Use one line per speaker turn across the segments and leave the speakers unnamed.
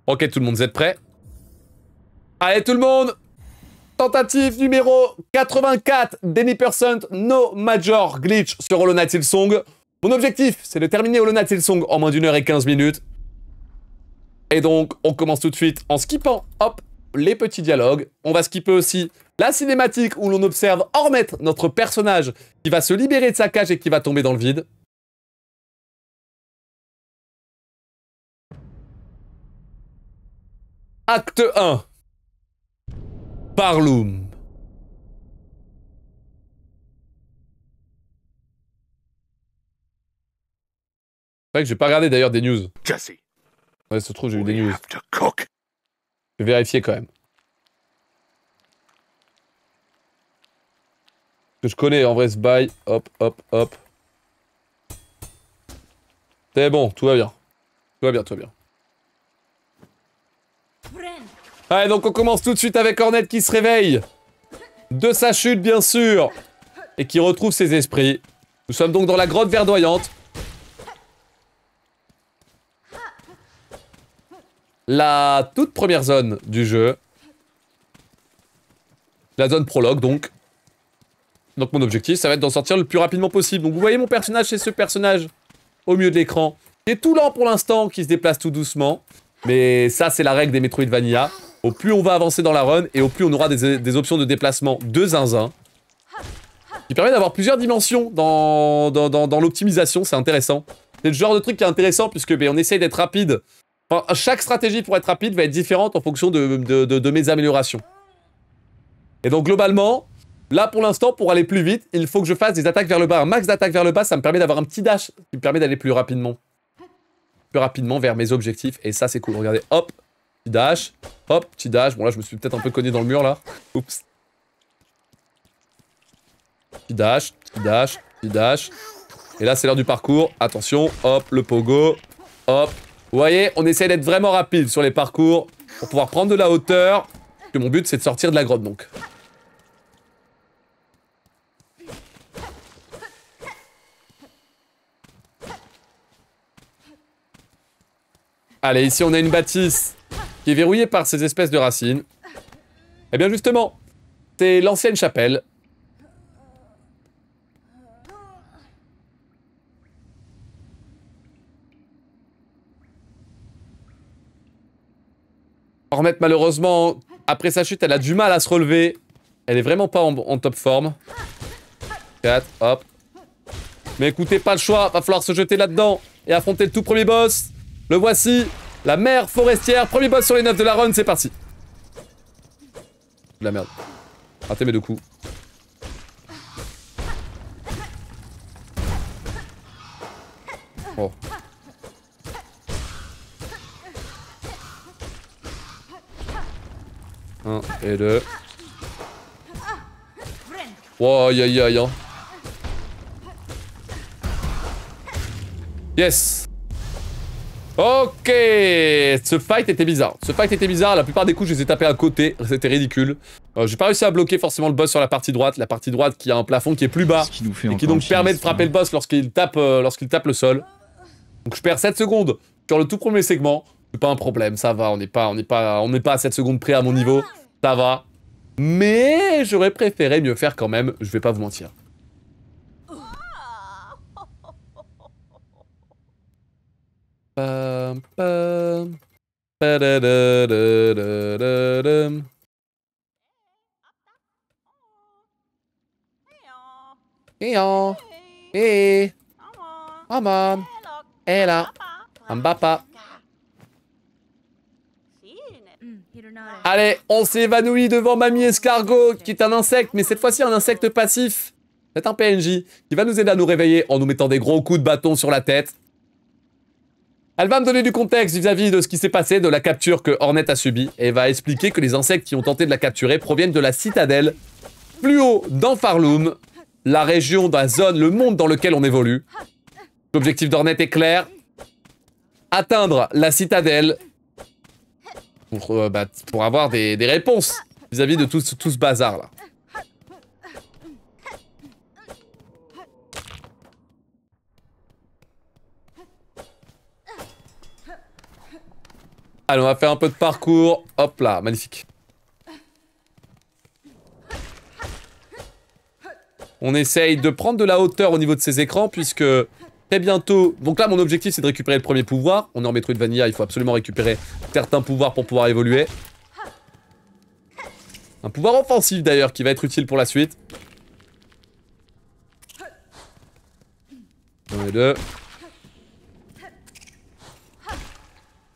Ok, tout le monde, vous êtes prêts? Allez, tout le monde! Tentative numéro 84 d'Any% No Major Glitch sur Hollow Knight Silksong. Mon objectif, c'est de terminer Hollow Knight Silksong en moins d'1 h 15. Et donc, on commence tout de suite en skippant, hop, les petits dialogues. On va skipper aussi la cinématique où l'on observe Hornet, notre personnage, qui va se libérer de sa cage et qui va tomber dans le vide. Acte 1. Farloom. C'est vrai que j'ai pas regardé d'ailleurs des news.
Jesse,
Ouais, ça se trouve, j'ai eu
we
des news.
have to cook.
Je vais vérifier quand même. Que je connais en vrai ce bail. Hop, hop, hop. C'est bon, tout va bien. Tout va bien, tout va bien. Allez, donc on commence tout de suite avec Hornet qui se réveille. De sa chute, bien sûr. Et qui retrouve ses esprits. Nous sommes donc dans la grotte verdoyante. La toute première zone du jeu. La zone prologue, donc. Donc mon objectif, ça va être d'en sortir le plus rapidement possible. Donc vous voyez mon personnage, c'est ce personnage au milieu de l'écran. Qui est tout lent pour l'instant, qui se déplace tout doucement. Mais ça, c'est la règle des Metroidvania. Au plus on va avancer dans la run, et au plus on aura des options de déplacement de zinzin. Qui permet d'avoir plusieurs dimensions dans l'optimisation, c'est intéressant. C'est le genre de truc qui est intéressant, puisque on essaye d'être rapide. Enfin, chaque stratégie pour être rapide va être différente en fonction de mes améliorations. Et donc globalement, là pour l'instant, pour aller plus vite, il faut que je fasse des attaques vers le bas. Un max d'attaques vers le bas, ça me permet d'avoir un petit dash qui me permet d'aller plus rapidement. Vers mes objectifs. Et ça, c'est cool. Regardez, hop, petit dash, hop, petit dash. Bon là, je me suis peut-être un peu cogné dans le mur là. Oups. Petit dash, petit dash, petit dash. Et là, c'est l'heure du parcours. Attention, hop, le pogo, hop. Vous voyez, on essaie d'être vraiment rapide sur les parcours pour pouvoir prendre de la hauteur. Parce que mon but, c'est de sortir de la grotte, donc. Allez, ici, on a une bâtisse qui est verrouillée par ces espèces de racines. Eh bien, justement, c'est l'ancienne chapelle. Hornet, malheureusement, après sa chute, elle a du mal à se relever. Elle est vraiment pas en top forme. 4, hop. Mais écoutez, pas le choix, va falloir se jeter là-dedans et affronter le tout premier boss. Le voici, la mère forestière. Premier boss sur les 9 de la run, c'est parti. De la merde. Raté mes 2 coups. Oh. Un et 2. Oh, aïe aïe aïe. Hein. Yes. Ok. Ce fight était bizarre. Ce fight était bizarre. La plupart des coups, je les ai tapés à côté. C'était ridicule. J'ai pas réussi à bloquer forcément le boss sur la partie droite. La partie droite qui a un plafond qui est plus bas. Et qui donc permet de frapper le boss lorsqu'il tape le sol. Donc je perds 7 secondes sur le tout premier segment. C'est pas un problème, ça va. On n'est pas à 7 secondes près à mon niveau. Ça va. Mais j'aurais préféré mieux faire quand même. Je vais pas vous mentir. Pam, pam. Padadadadadadam. Eon. Eh. Maman. Eh là. Mbappa. Allez, on s'évanouit devant Mamie Escargot, qui est un insecte, mais cette fois-ci un insecte passif. C'est un PNJ qui va nous aider à nous réveiller en nous mettant des gros coups de bâton sur la tête. Elle va me donner du contexte vis-à-vis de ce qui s'est passé, de la capture que Hornet a subie, et va expliquer que les insectes qui ont tenté de la capturer proviennent de la citadelle, plus haut dans Farloom, la région, la zone, le monde dans lequel on évolue. L'objectif d'Hornet est clair. Atteindre la citadelle pour avoir des réponses vis-à-vis de tout ce bazar-là. Allez, on va faire un peu de parcours. Hop là, magnifique. On essaye de prendre de la hauteur au niveau de ces écrans, puisque très bientôt... Donc là, mon objectif, c'est de récupérer le premier pouvoir. On est en Metroidvania, il faut absolument récupérer certains pouvoirs pour pouvoir évoluer. Un pouvoir offensif, d'ailleurs, qui va être utile pour la suite. 1 et 2.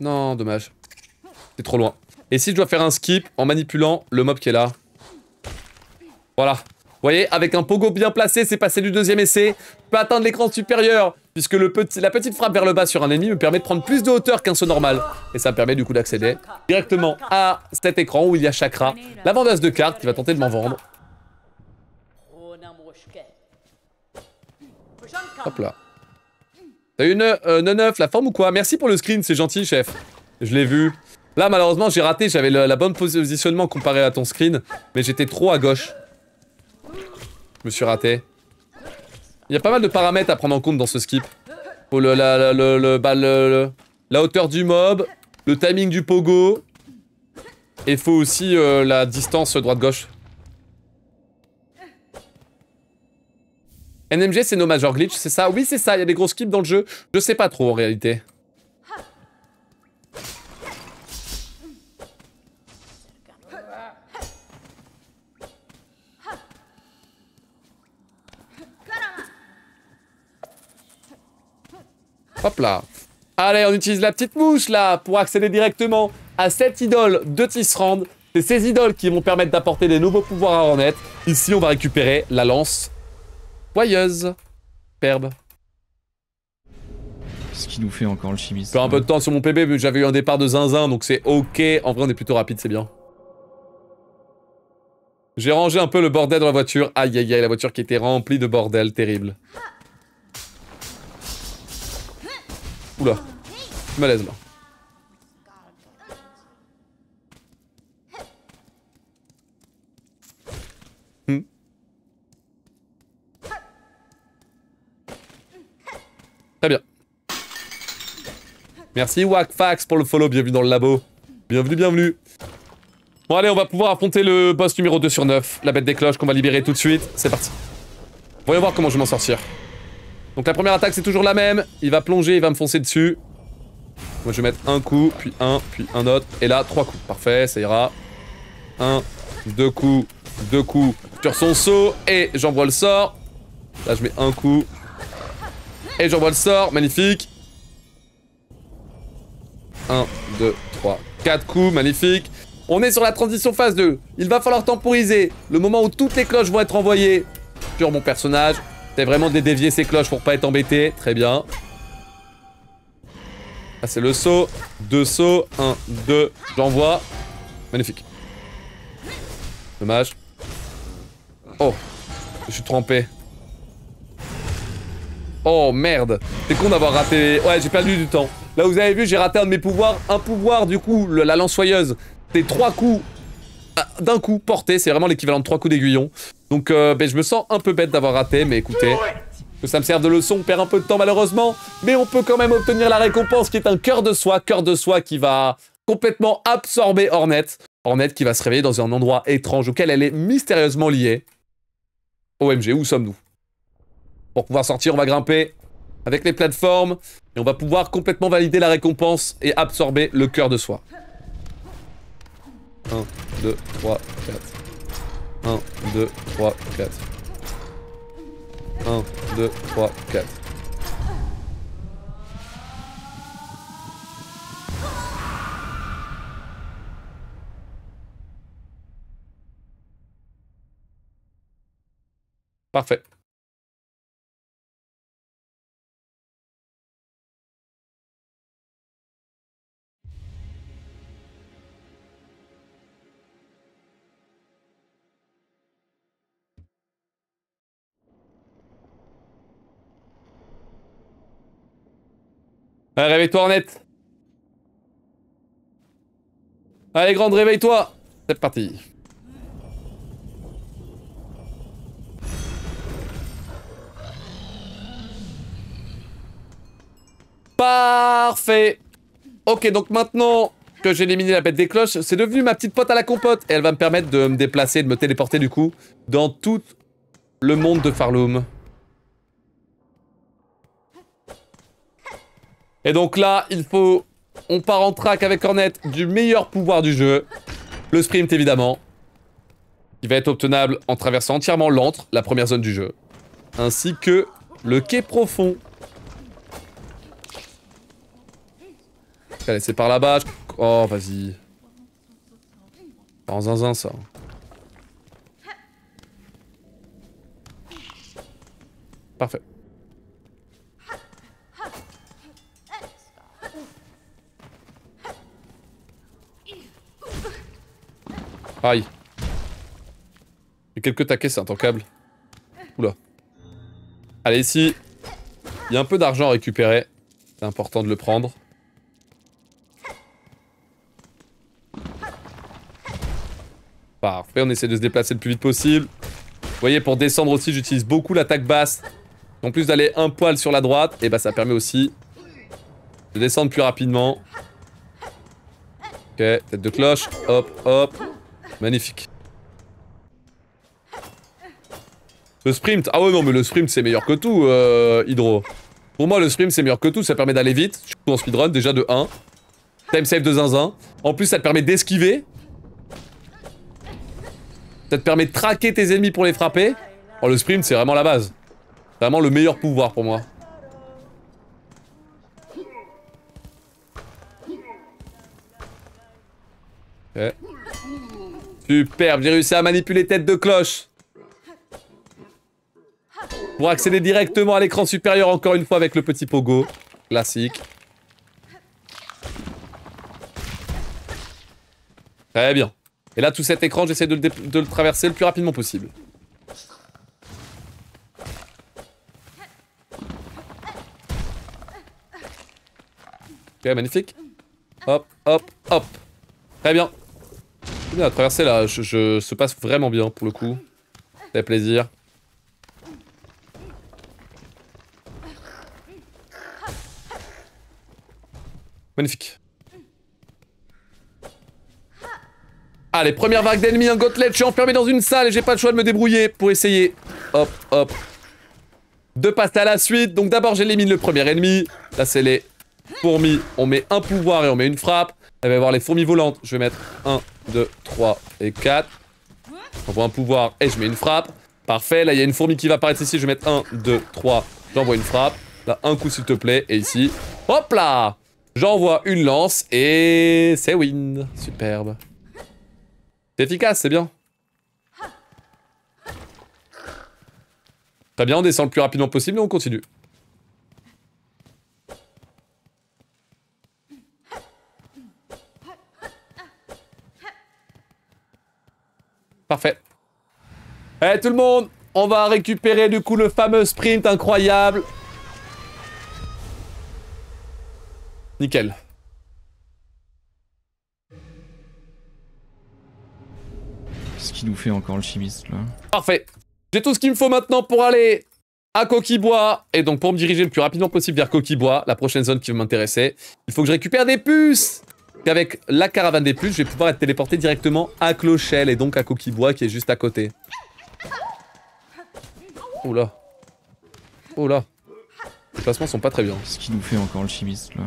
Non, dommage. C'est trop loin. Et si je dois faire un skip en manipulant le mob qui est là? Voilà. Vous voyez, avec un pogo bien placé, c'est passé du deuxième essai. Je peux atteindre l'écran supérieur, puisque la petite frappe vers le bas sur un ennemi me permet de prendre plus de hauteur qu'un saut normal. Et ça me permet du coup d'accéder directement à cet écran où il y a Chakra, la vendeuse de cartes qui va tenter de m'en vendre. Hop là. T'as eu une 9, la forme ou quoi? Merci pour le screen, c'est gentil, chef. Je l'ai vu. Là, malheureusement, j'ai raté, j'avais la bonne positionnement comparé à ton screen, mais j'étais trop à gauche. Je me suis raté. Il y a pas mal de paramètres à prendre en compte dans ce skip. Faut la hauteur du mob, le timing du pogo, et faut aussi la distance droite-gauche. NMG, c'est No Major Glitch, c'est ça? Oui, c'est ça, il y a des gros skips dans le jeu. Je sais pas trop en réalité. Hop là. Allez, on utilise la petite mouche là pour accéder directement à cette idole de Tisserand. C'est ces idoles qui vont permettre d'apporter des nouveaux pouvoirs à Hornet. Ici, on va récupérer la lance joyeuse. Perbe.
Ce qui nous fait encore le chimiste.
Je perds un peu de temps sur mon PB, mais j'avais eu un départ de zinzin, donc c'est ok. En vrai, on est plutôt rapide, c'est bien. J'ai rangé un peu le bordel dans la voiture. Aïe aïe aïe, la voiture qui était remplie de bordel, terrible. Oula, je suis malaise là. Très bien. Merci Wakfax pour le follow, bienvenue dans le labo. Bienvenue, bienvenue. Bon allez, on va pouvoir affronter le boss numéro 2 sur 9, la bête des cloches qu'on va libérer tout de suite. C'est parti. Voyons voir comment je vais m'en sortir. Donc la première attaque c'est toujours la même, il va plonger, il va me foncer dessus. Moi je vais mettre un coup, puis un autre, et là 3 coups. Parfait, ça ira. 1, 2 coups sur son saut, et j'envoie le sort. Là je mets un coup, et j'envoie le sort, magnifique. 1, 2, 3, 4 coups, magnifique. On est sur la transition phase 2. Il va falloir temporiser le moment où toutes les cloches vont être envoyées sur mon personnage. C'est vraiment de dévier ces cloches pour pas être embêté. Très bien. Là, c'est le saut. 2 sauts. 1, 2. J'envoie. Magnifique. Dommage. Oh. Je suis trempé. Oh merde. C'est con d'avoir raté. Ouais, j'ai perdu du temps. Là, vous avez vu, j'ai raté un de mes pouvoirs. Un pouvoir, du coup, la lance soyeuse. C'est 3 coups d'un coup porté. C'est vraiment l'équivalent de 3 coups d'aiguillon. Donc, je me sens un peu bête d'avoir raté, mais écoutez, que ça me serve de leçon, on perd un peu de temps malheureusement, mais on peut quand même obtenir la récompense qui est un cœur de soie qui va complètement absorber Hornet. Hornet qui va se réveiller dans un endroit étrange auquel elle est mystérieusement liée. OMG, où sommes-nous? Pour pouvoir sortir, on va grimper avec les plateformes, et on va pouvoir complètement valider la récompense et absorber le cœur de soie. 1, 2, 3, 4. 1, 2, 3, 4. 1, 2, 3, 4. Parfait. Allez, réveille-toi, Hornet. Allez, grande, réveille-toi. C'est parti. Parfait. Ok, donc maintenant, que j'ai éliminé la bête des cloches, c'est devenu ma petite pote à la compote. Et elle va me permettre de me déplacer, de me téléporter du coup, dans tout le monde de Farloom. Et donc là, il faut... On part en track avec Cornette du meilleur pouvoir du jeu. Le sprint évidemment. Qui va être obtenable en traversant entièrement l'antre, la première zone du jeu. Ainsi que le quai profond. Allez, c'est par là-bas. Oh, vas-y. En zinzin, ça. Parfait. Aïe. J'ai quelques taquets, c'est un câble. Oula. Allez, ici. Il y a un peu d'argent à récupérer. C'est important de le prendre. Parfait, on essaie de se déplacer le plus vite possible. Vous voyez, pour descendre aussi, j'utilise beaucoup l'attaque basse. En plus d'aller un poil sur la droite, et bah ça permet aussi de descendre plus rapidement. Ok, tête de cloche. Hop, hop. Magnifique. Le sprint. Ah ouais, non, mais le sprint, c'est meilleur que tout, Hydro. Pour moi, le sprint, c'est meilleur que tout. Ça permet d'aller vite, surtout en speedrun, déjà de 1. Time save de zinzin. En plus, ça te permet d'esquiver. Ça te permet de traquer tes ennemis pour les frapper. Oh, le sprint, c'est vraiment la base. C'est vraiment le meilleur pouvoir pour moi. Ok. Superbe, j'ai réussi à manipuler tête de cloche. Pour accéder directement à l'écran supérieur, encore une fois, avec le petit pogo. Classique. Très bien. Et là, tout cet écran, j'essaie de le traverser le plus rapidement possible. Ok, magnifique. Hop, hop, hop. Très bien. C'est bien, la traversée, là, se passe vraiment bien, pour le coup. Ça fait plaisir. Magnifique. Allez, première vague d'ennemis, un gotelet, je suis enfermé dans une salle et j'ai pas le choix de me débrouiller pour essayer. Hop, hop. De passer à la suite. Donc d'abord j'élimine le premier ennemi. Là c'est les fourmis. On met un pouvoir et on met une frappe. Elle va y avoir les fourmis volantes. Je vais mettre 1, 2, 3 et 4. J'envoie un pouvoir et je mets une frappe. Parfait, là il y a une fourmi qui va apparaître ici. Je vais mettre 1, 2, 3. J'envoie une frappe. Là un coup s'il te plaît. Et ici, hop là. J'envoie une lance et c'est win. Superbe. C'est efficace, c'est bien. Très bien, on descend le plus rapidement possible et on continue. Parfait. Allez tout le monde, on va récupérer du coup le fameux sprint incroyable. Nickel.
Qu'est-ce qu'il nous fait encore le chimiste là?
Parfait. J'ai tout ce qu'il me faut maintenant pour aller à Coquibois. Et donc pour me diriger le plus rapidement possible vers Coquibois, la prochaine zone qui va m'intéresser, il faut que je récupère des puces. Et avec la caravane des puces, je vais pouvoir être téléporté directement à Clochelle et donc à Coquibois qui est juste à côté. Oula. Oula. Les placements sont pas très bien.
Qu'est-ce qu'il nous fait encore le chimiste là?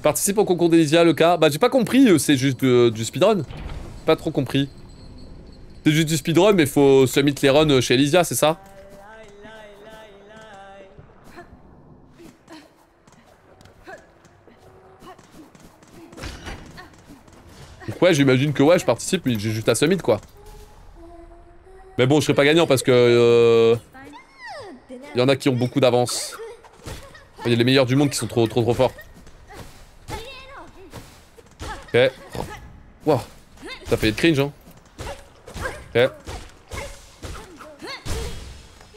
Participe au concours d'Elysia, le cas. Bah j'ai pas compris, c'est juste du speedrun. Pas trop compris. C'est juste du speedrun, mais faut submit les runs chez Elysia, c'est ça? Donc ouais, j'imagine que ouais, je participe, mais j'ai juste à submit quoi. Mais bon, je serai pas gagnant parce que... Il y en a qui ont beaucoup d'avance. Il y a les meilleurs du monde qui sont trop forts. Ok. Wow. Ça fait de cringe, hein. Ok.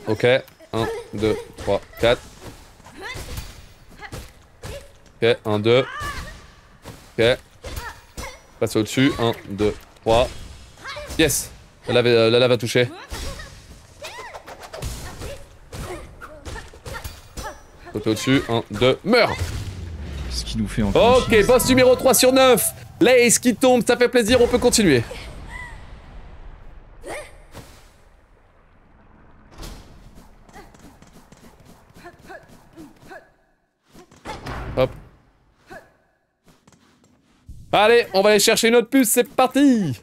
Ok. 1, 2, 3, 4. Ok, 1, 2. Ok. Passe au-dessus. 1, 2, 3. Yes. La lave a touché. Sauter au-dessus. 1, 2. Meurs.
Qu'est-ce qu'il nous fait encore le
Ok,
chimiste,
boss
là
numéro 3 sur 9. L'ace qui tombe, ça fait plaisir, on peut continuer. Hop. Allez, on va aller chercher une autre puce, c'est parti.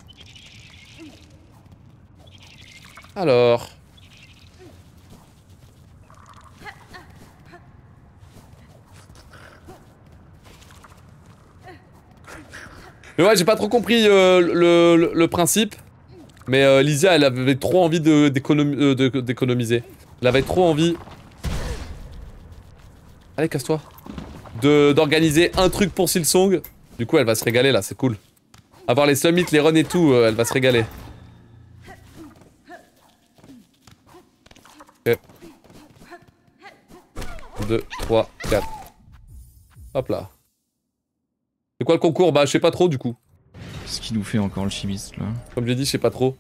Alors... Mais ouais, j'ai pas trop compris le principe. Mais Lysia, elle avait trop envie d'économiser. Elle avait trop envie... Allez, casse-toi. D'organiser un truc pour Silsong. Du coup, elle va se régaler là, c'est cool. Avoir les summits, les runs et tout, elle va se régaler. Ok. 2, 3, 4. Hop là. C'est quoi le concours? Bah, je sais pas trop du coup.
Qu'est-ce qu'il nous fait encore le chimiste, là?
Comme j'ai dit, je sais pas trop.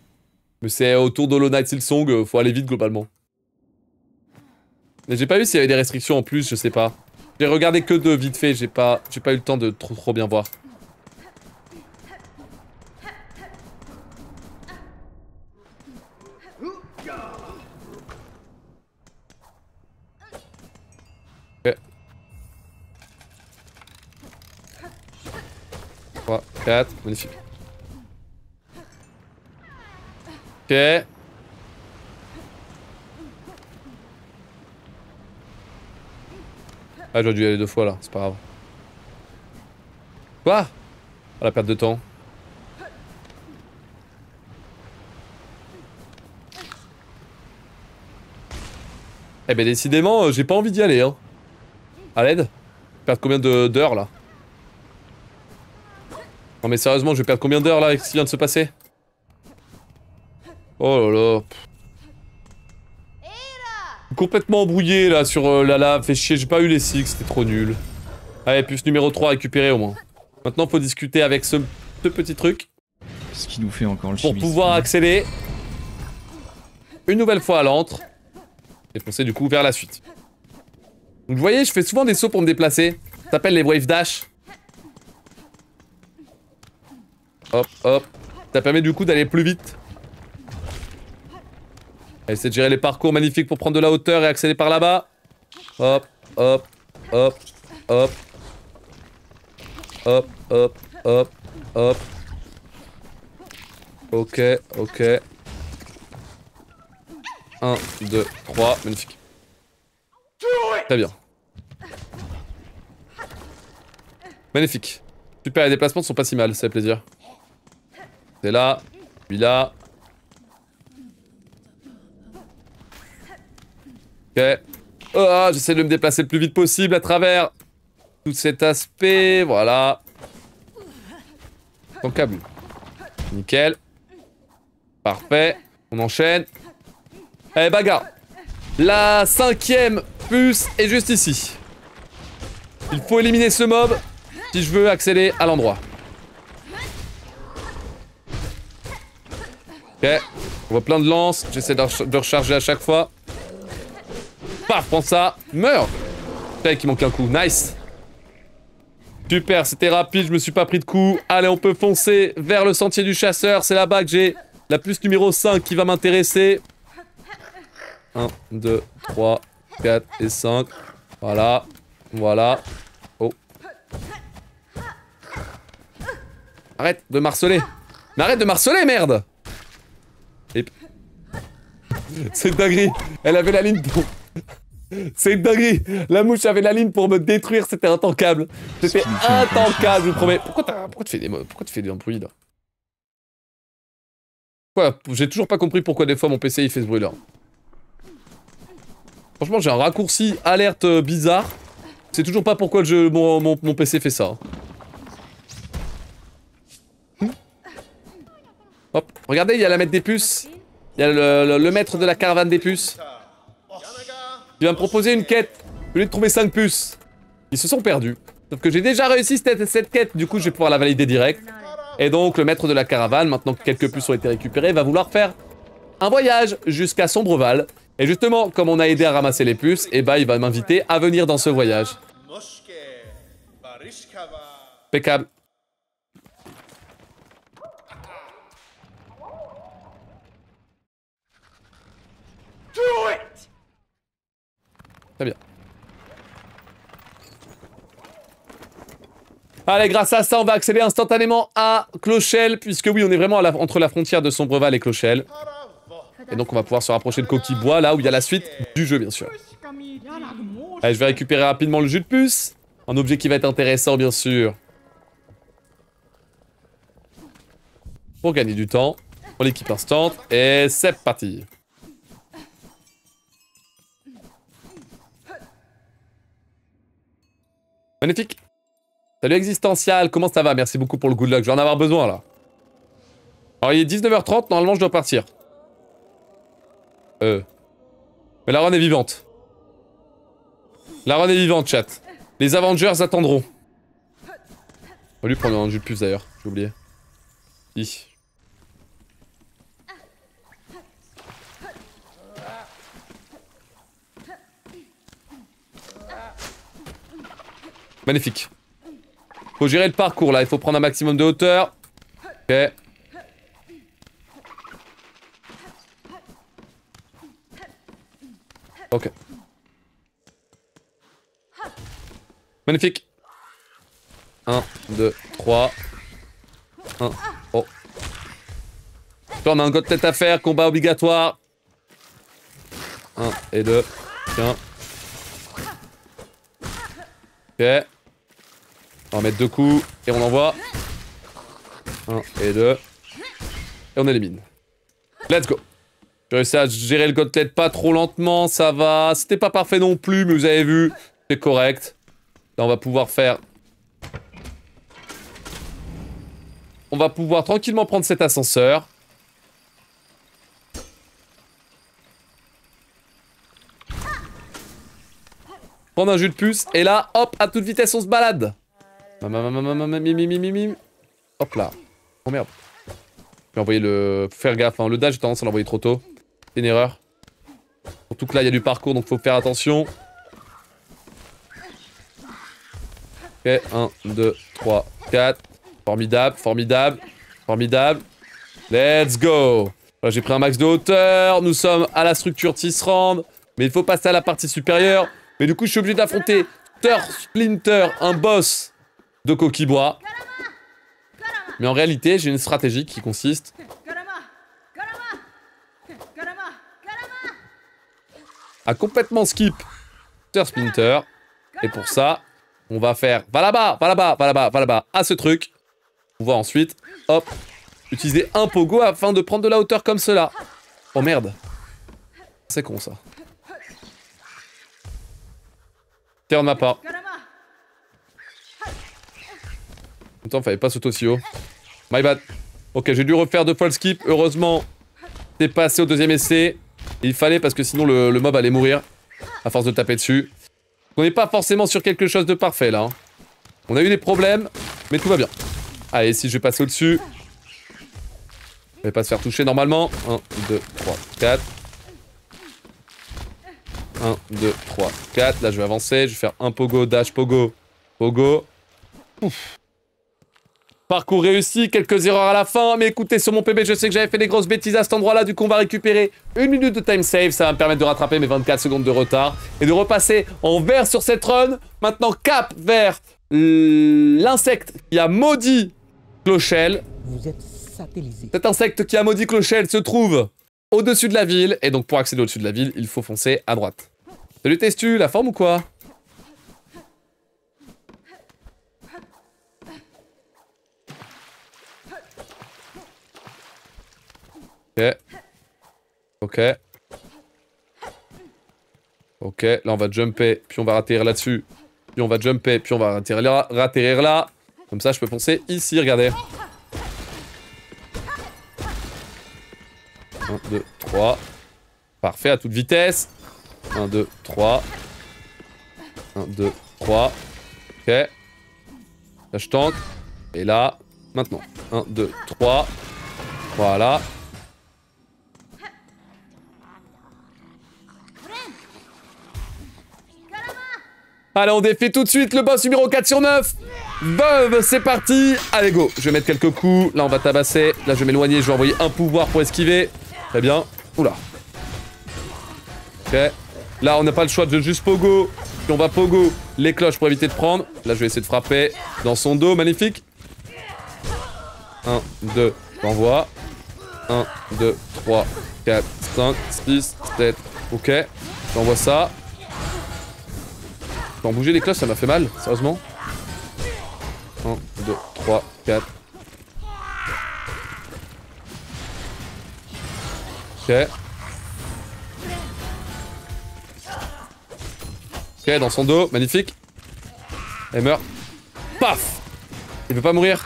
Mais c'est autour d'Hollow Knight Silsong, faut aller vite globalement. Mais j'ai pas vu s'il y avait des restrictions en plus, je sais pas. J'ai regardé que de vite fait, j'ai pas eu le temps de trop bien voir. Ok. 3, 4, magnifique. Ok. Ah, j'aurais dû y aller 2 fois là, c'est pas grave. Quoi? Ah, la perte de temps. Eh ben décidément, j'ai pas envie d'y aller, hein. À l'aide? Perdre combien d'heures là? Non mais sérieusement, je vais perdre combien d'heures là avec ce qui vient de se passer? Oh là là. Complètement embrouillé là sur la lave, fait chier, j'ai pas eu les six, c'était trop nul. Allez, puce numéro 3 récupéré au moins. Maintenant faut discuter avec ce petit truc.
Qu'est-ce qu'il nous fait encore le
Pour
chimiste,
pouvoir
là
accéder une nouvelle fois à l'antre. Et foncer du coup vers la suite. Donc vous voyez, je fais souvent des sauts pour me déplacer. Ça s'appelle les wave dash. Hop, hop. Ça permet du coup d'aller plus vite. Essayer de gérer les parcours magnifiques pour prendre de la hauteur et accéder par là-bas. Hop, hop, hop, hop. Hop, hop, hop, hop. Ok, ok. 1, 2, 3, magnifique. Très bien. Magnifique. Super, les déplacements sont pas si mal, ça fait plaisir. C'est là, puis là. Ok. Oh, j'essaie de me déplacer le plus vite possible à travers tout cet aspect, voilà. Ton câble. Nickel. Parfait. On enchaîne. Allez, bagarre. La 5e puce est juste ici. Il faut éliminer ce mob si je veux accéder à l'endroit. Ok. On voit plein de lances. J'essaie de recharger à chaque fois. Paf, prends ça. Meurs. Putain, qu'il manque un coup. Nice. Super, c'était rapide, je me suis pas pris de coup. Allez, on peut foncer vers le sentier du chasseur. C'est là-bas que j'ai la puce numéro 5 qui va m'intéresser. 1, 2, 3, 4 et 5. Voilà. Voilà. Oh. Arrête de marceler. Mais arrête de marceler, merde. Et... C'est dinguerie. Elle avait la ligne pour... C'est dinguerie. La mouche avait la ligne pour me détruire, c'était intankable. C'était intankable, je vous promets. Pourquoi tu fais des bruits là? Quoi? J'ai toujours pas compris pourquoi des fois mon PC il fait ce bruit là. Franchement, j'ai un raccourci alerte bizarre. C'est toujours pas pourquoi mon PC fait ça. Hop, regardez, il y a la maître des puces. Il y a le maître de la caravane des puces. Il va me proposer une quête. Au lieu de trouver 5 puces. Ils se sont perdus. Sauf que j'ai déjà réussi cette quête, du coup je vais pouvoir la valider direct. Et donc le maître de la caravane, maintenant que quelques puces ont été récupérées, va vouloir faire un voyage jusqu'à Sombreval. Et justement, comme on a aidé à ramasser les puces, et bah il va m'inviter à venir dans ce voyage. Impeccable. Très bien. Allez, grâce à ça, on va accéder instantanément à Clochelle, puisque oui, on est vraiment entre la frontière de Sombreval et Clochelle. Et donc, on va pouvoir se rapprocher de Coquille-Bois, là où il y a la suite du jeu, bien sûr. Allez, je vais récupérer rapidement le jus de puce. Un objet qui va être intéressant, bien sûr. Pour gagner du temps. Pour l'équipe instant. Et c'est parti. Magnifique. Salut Existential, comment ça va? Merci beaucoup pour le good luck, je vais en avoir besoin là. Alors il est 19h30, normalement je dois partir. Mais la run est vivante. La run est vivante, chat. Les Avengers attendront. On va lui prendre un jus de puce d'ailleurs, j'ai oublié. Hi. Magnifique. Faut gérer le parcours là, il faut prendre un maximum de hauteur. Ok. Ok. Magnifique. 1, 2, 3. 1. Oh. Là, on a un god tête à faire, combat obligatoire. 1 et 2. Tiens. Ok. On va mettre 2 coups et on envoie. 1 et 2. Et on élimine. Let's go. J'ai réussi à gérer le gauntlet pas trop lentement, ça va. C'était pas parfait non plus, mais vous avez vu, c'est correct. Là, on va pouvoir faire... On va pouvoir tranquillement prendre cet ascenseur. Prendre un jus de puce, et là, hop, à toute vitesse, on se balade. Hop là. Oh merde. Je vais envoyer le... Faut faire gaffe, hein. Le dash, j'ai tendance à l'envoyer trop tôt. C'est une erreur. Surtout que là, il y a du parcours, donc faut faire attention. Ok, 1, 2, 3, 4. Formidable, formidable, formidable. Let's go. Voilà, j'ai pris un max de hauteur. Nous sommes à la structure Tisserand. Mais il faut passer à la partie supérieure. Mais du coup, je suis obligé d'affronter Splinter, un boss de Coquille-Bois. Mais en réalité, j'ai une stratégie qui consiste à complètement skip Splinter. Et pour ça, on va faire va là-bas, va là-bas, va là-bas, va là-bas, à ce truc. On va ensuite, hop, utiliser un pogo afin de prendre de la hauteur comme cela. Oh merde. C'est con ça. Terre de ma part. Attends, fallait pas sauter aussi haut. My bad. Ok, j'ai dû refaire 2 fois le skip. Heureusement, c'est passé au deuxième essai. Il fallait parce que sinon le mob allait mourir à force de taper dessus. On n'est pas forcément sur quelque chose de parfait là. Hein. On a eu des problèmes, mais tout va bien. Allez, si je vais passer au-dessus. Je vais pas se faire toucher normalement. 1, 2, 3, 4. 1, 2, 3, 4. Là, je vais avancer. Je vais faire un pogo, dash, pogo, pogo. Ouf. Parcours réussi, quelques erreurs à la fin, mais écoutez, sur mon PB, je sais que j'avais fait des grosses bêtises à cet endroit-là, du coup on va récupérer 1 minute de time save, ça va me permettre de rattraper mes 24 secondes de retard, et de repasser en vert sur cette run. Maintenant, cap vers l'insecte qui a maudit Clochelle.
Vous êtes satellisé.
Cet insecte qui a maudit Clochelle se trouve au-dessus de la ville, et donc pour accéder au-dessus de la ville, il faut foncer à droite. Salut Testu, la forme ou quoi? Ok. Ok. Ok, là on va jumper, puis on va atterrir là-dessus. Puis on va jumper, puis on va atterrir là. Comme ça je peux foncer ici, regardez. 1, 2, 3. Parfait, à toute vitesse. 1, 2, 3. 1, 2, 3. Ok. Là je tank. Et là, maintenant. 1, 2, 3. Voilà. Allez, on défie tout de suite le boss numéro 4 sur 9. Veuve, c'est parti. Allez, go. Je vais mettre quelques coups. Là, on va tabasser. Là, je vais m'éloigner. Je vais envoyer un pouvoir pour esquiver. Très bien. Oula. Ok. Là, on n'a pas le choix de juste pogo. Puis on va pogo les cloches pour éviter de prendre. Là, je vais essayer de frapper dans son dos. Magnifique. 1, 2, j'envoie. 1, 2, 3, 4, 5, 6, 7. Ok. J'envoie ça. Quand bouger les cloches, ça m'a fait mal, sérieusement. 1, 2, 3, 4. Ok. Ok, dans son dos, magnifique. Elle meurt. Paf! Il peut pas mourir.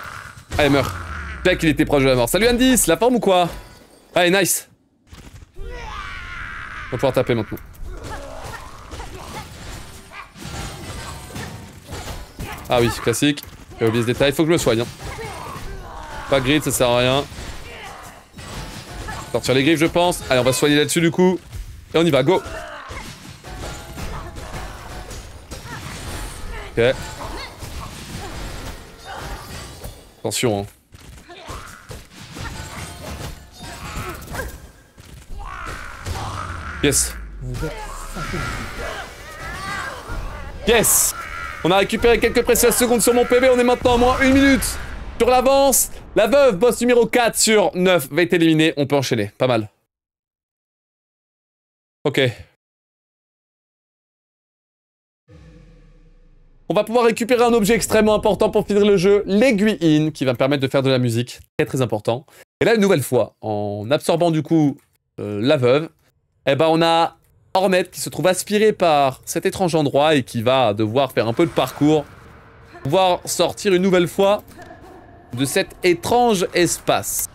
Ah, elle meurt. Je sais qu'il était proche de la mort. Salut Andis, la forme ou quoi? Allez, nice. On va pouvoir taper maintenant. Ah oui, classique. J'ai oublié ce détail. Faut que je me soigne. Hein. Pas grid, ça sert à rien. Sortir les griffes, je pense. Allez, on va se soigner là-dessus du coup. Et on y va, go. Ok. Attention, hein. Yes. Yes. On a récupéré quelques précieuses secondes sur mon PV. On est maintenant à moins 1 minute. Sur l'avance. La veuve, boss numéro 4 sur 9, va être éliminée. On peut enchaîner. Pas mal. Ok. On va pouvoir récupérer un objet extrêmement important pour finir le jeu. L'aiguille qui va me permettre de faire de la musique. Très très important. Et là, une nouvelle fois, en absorbant du coup la veuve, eh ben on a Hornet qui se trouve aspiré par cet étrange endroit et qui va devoir faire un peu de parcours. Pouvoir sortir une nouvelle fois de cet étrange espace.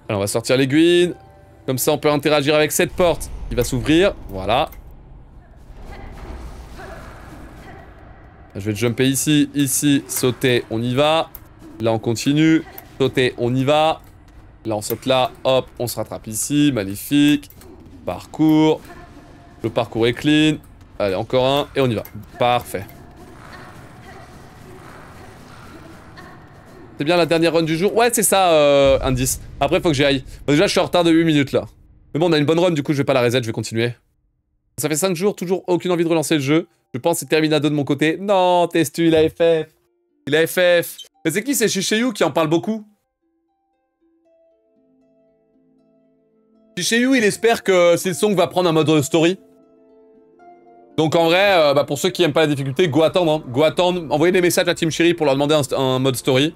Alors on va sortir l'aiguille. Comme ça on peut interagir avec cette porte qui va s'ouvrir. Voilà. Je vais jumper ici, ici, sauter, on y va. Là on continue. Sauter, on y va. Là on saute là, hop, on se rattrape ici, magnifique. Parcours. Le parcours est clean. Allez, encore un, et on y va. Parfait. C'est bien la dernière run du jour? Ouais, c'est ça, indice. Après, faut que j'y aille. Bon, déjà, je suis en retard de 8 minutes, là. Mais bon, on a une bonne run, du coup, je vais pas la reset, je vais continuer. Ça fait 5 jours, toujours aucune envie de relancer le jeu. Je pense que c'est Terminado de mon côté. Non, Testu, il a FF. Il a FF. Mais c'est qui? C'est Shishayu qui en parle beaucoup. Shishayu, il espère que Silsong va prendre un mode story. Donc en vrai, pour ceux qui aiment pas la difficulté, go attendre. Hein. Go attendre, envoyez des messages à Team Cherry pour leur demander un mode story.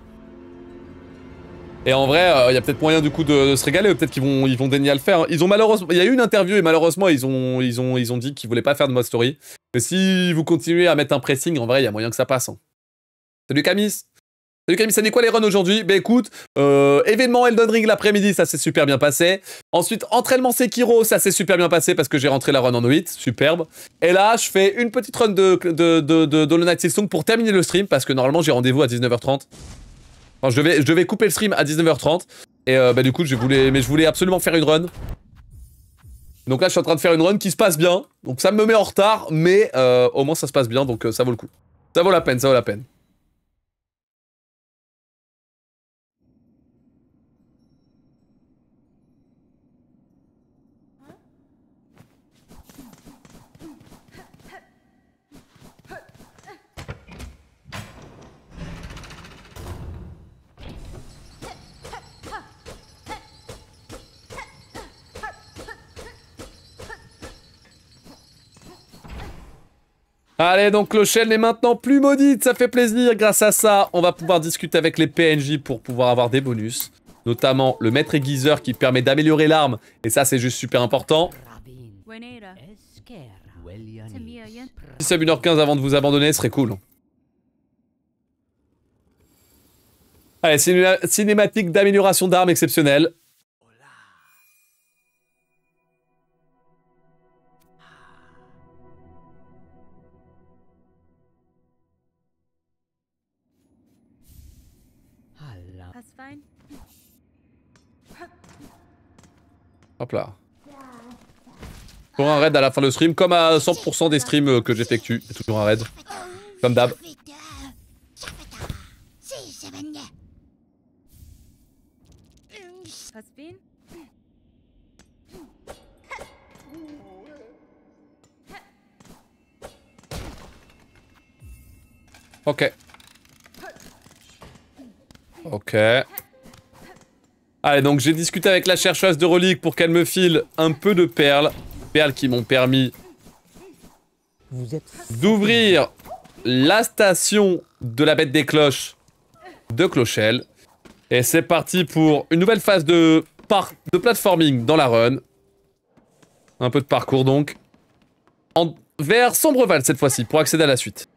Et en vrai, il y a peut-être moyen du coup de se régaler, peut-être qu'ils vont daigner à le faire. Hein. Ils ont malheureusement, il y a eu une interview et malheureusement ils ont dit qu'ils voulaient pas faire de mode story. Mais si vous continuez à mettre un pressing, en vrai, il y a moyen que ça passe. Hein. Salut Camis. Salut Camille, ça dit quoi les runs aujourd'hui? Bah écoute, événement Elden Ring l'après-midi, ça s'est super bien passé. Ensuite, entraînement Sekiro, ça s'est super bien passé parce que j'ai rentré la run en 8, superbe. Et là, je fais une petite run de Hollow Knight Silksong pour terminer le stream parce que normalement j'ai rendez-vous à 19h30. Enfin, je devais couper le stream à 19h30. Et bah du coup, je voulais absolument faire une run. Donc là, je suis en train de faire une run qui se passe bien. Donc ça me met en retard, mais au moins ça se passe bien, donc ça vaut le coup. Ça vaut la peine, ça vaut la peine. Allez, donc Clochelle n'est maintenant plus maudite, ça fait plaisir. Grâce à ça, on va pouvoir discuter avec les PNJ pour pouvoir avoir des bonus. Notamment le maître aiguiseur qui permet d'améliorer l'arme. Et ça, c'est juste super important. 6 sub 1h15 avant de vous abandonner, ce serait cool. Allez, cinématique d'amélioration d'armes exceptionnelle. Hop là. Toujours un raid à la fin de stream, comme à 100% des streams que j'effectue. Il y a toujours un raid. Comme d'hab. Ok. Ok. Allez, donc j'ai discuté avec la chercheuse de reliques pour qu'elle me file un peu de perles. Perles qui m'ont permis d'ouvrir la station de la bête des cloches de Clochelle. Et c'est parti pour une nouvelle phase de platforming dans la run. Un peu de parcours donc. Vers Sombreval cette fois-ci pour accéder à la suite.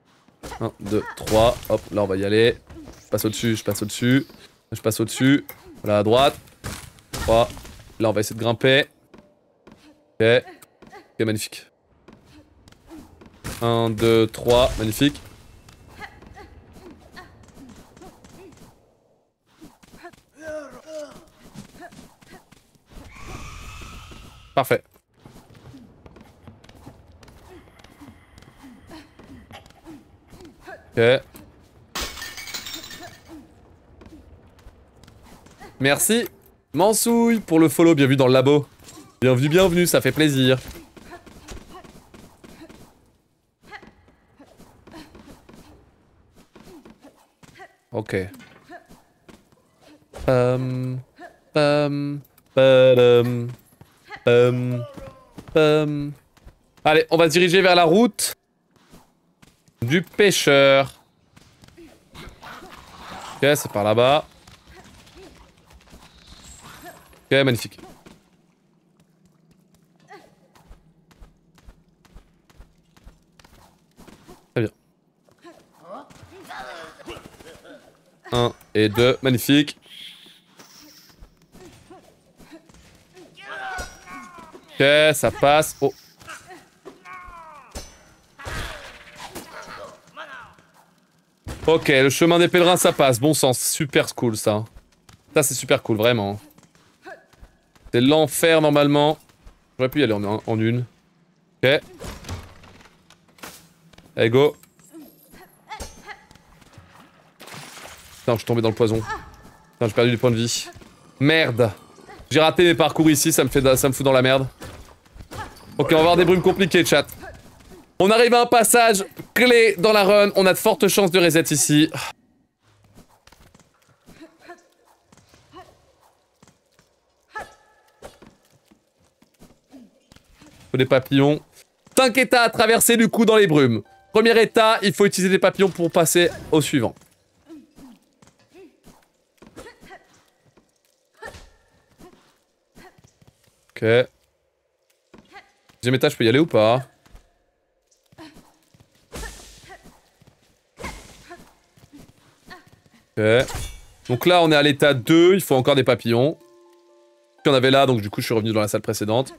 1, 2, 3, hop, là on va y aller. Je passe au-dessus, je passe au-dessus. Je passe au-dessus. Voilà à droite. 3. Là on va essayer de grimper. Ok. Ok, magnifique. 1, 2, 3, magnifique. Parfait. Ok. Merci, Mansouille, pour le follow. Bienvenue dans le labo. Bienvenue, bienvenue, ça fait plaisir. Ok. Allez, on va se diriger vers la route du pêcheur. Ok, c'est par là-bas. Ok, magnifique. Très bien. 1 et 2, magnifique. Ok, ça passe. Oh. Ok, le chemin des pèlerins, ça passe. Bon sens, super cool ça. Ça, c'est super cool, vraiment. C'est l'enfer normalement. J'aurais pu y aller en une. Ok. Allez, go. Putain, je suis tombé dans le poison. Putain, j'ai perdu des points de vie. Merde. J'ai raté mes parcours ici, ça me fout dans la merde. Ok, on va avoir des brumes compliquées, chat. On arrive à un passage clé dans la run. On a de fortes chances de reset ici. Faut des papillons. 5 états à traverser du coup dans les brumes. Premier état, il faut utiliser des papillons pour passer au suivant. Ok. Deuxième état, je peux y aller ou pas? Ok. Donc là, on est à l'état 2, il faut encore des papillons. Il y en avait là, donc du coup, je suis revenu dans la salle précédente.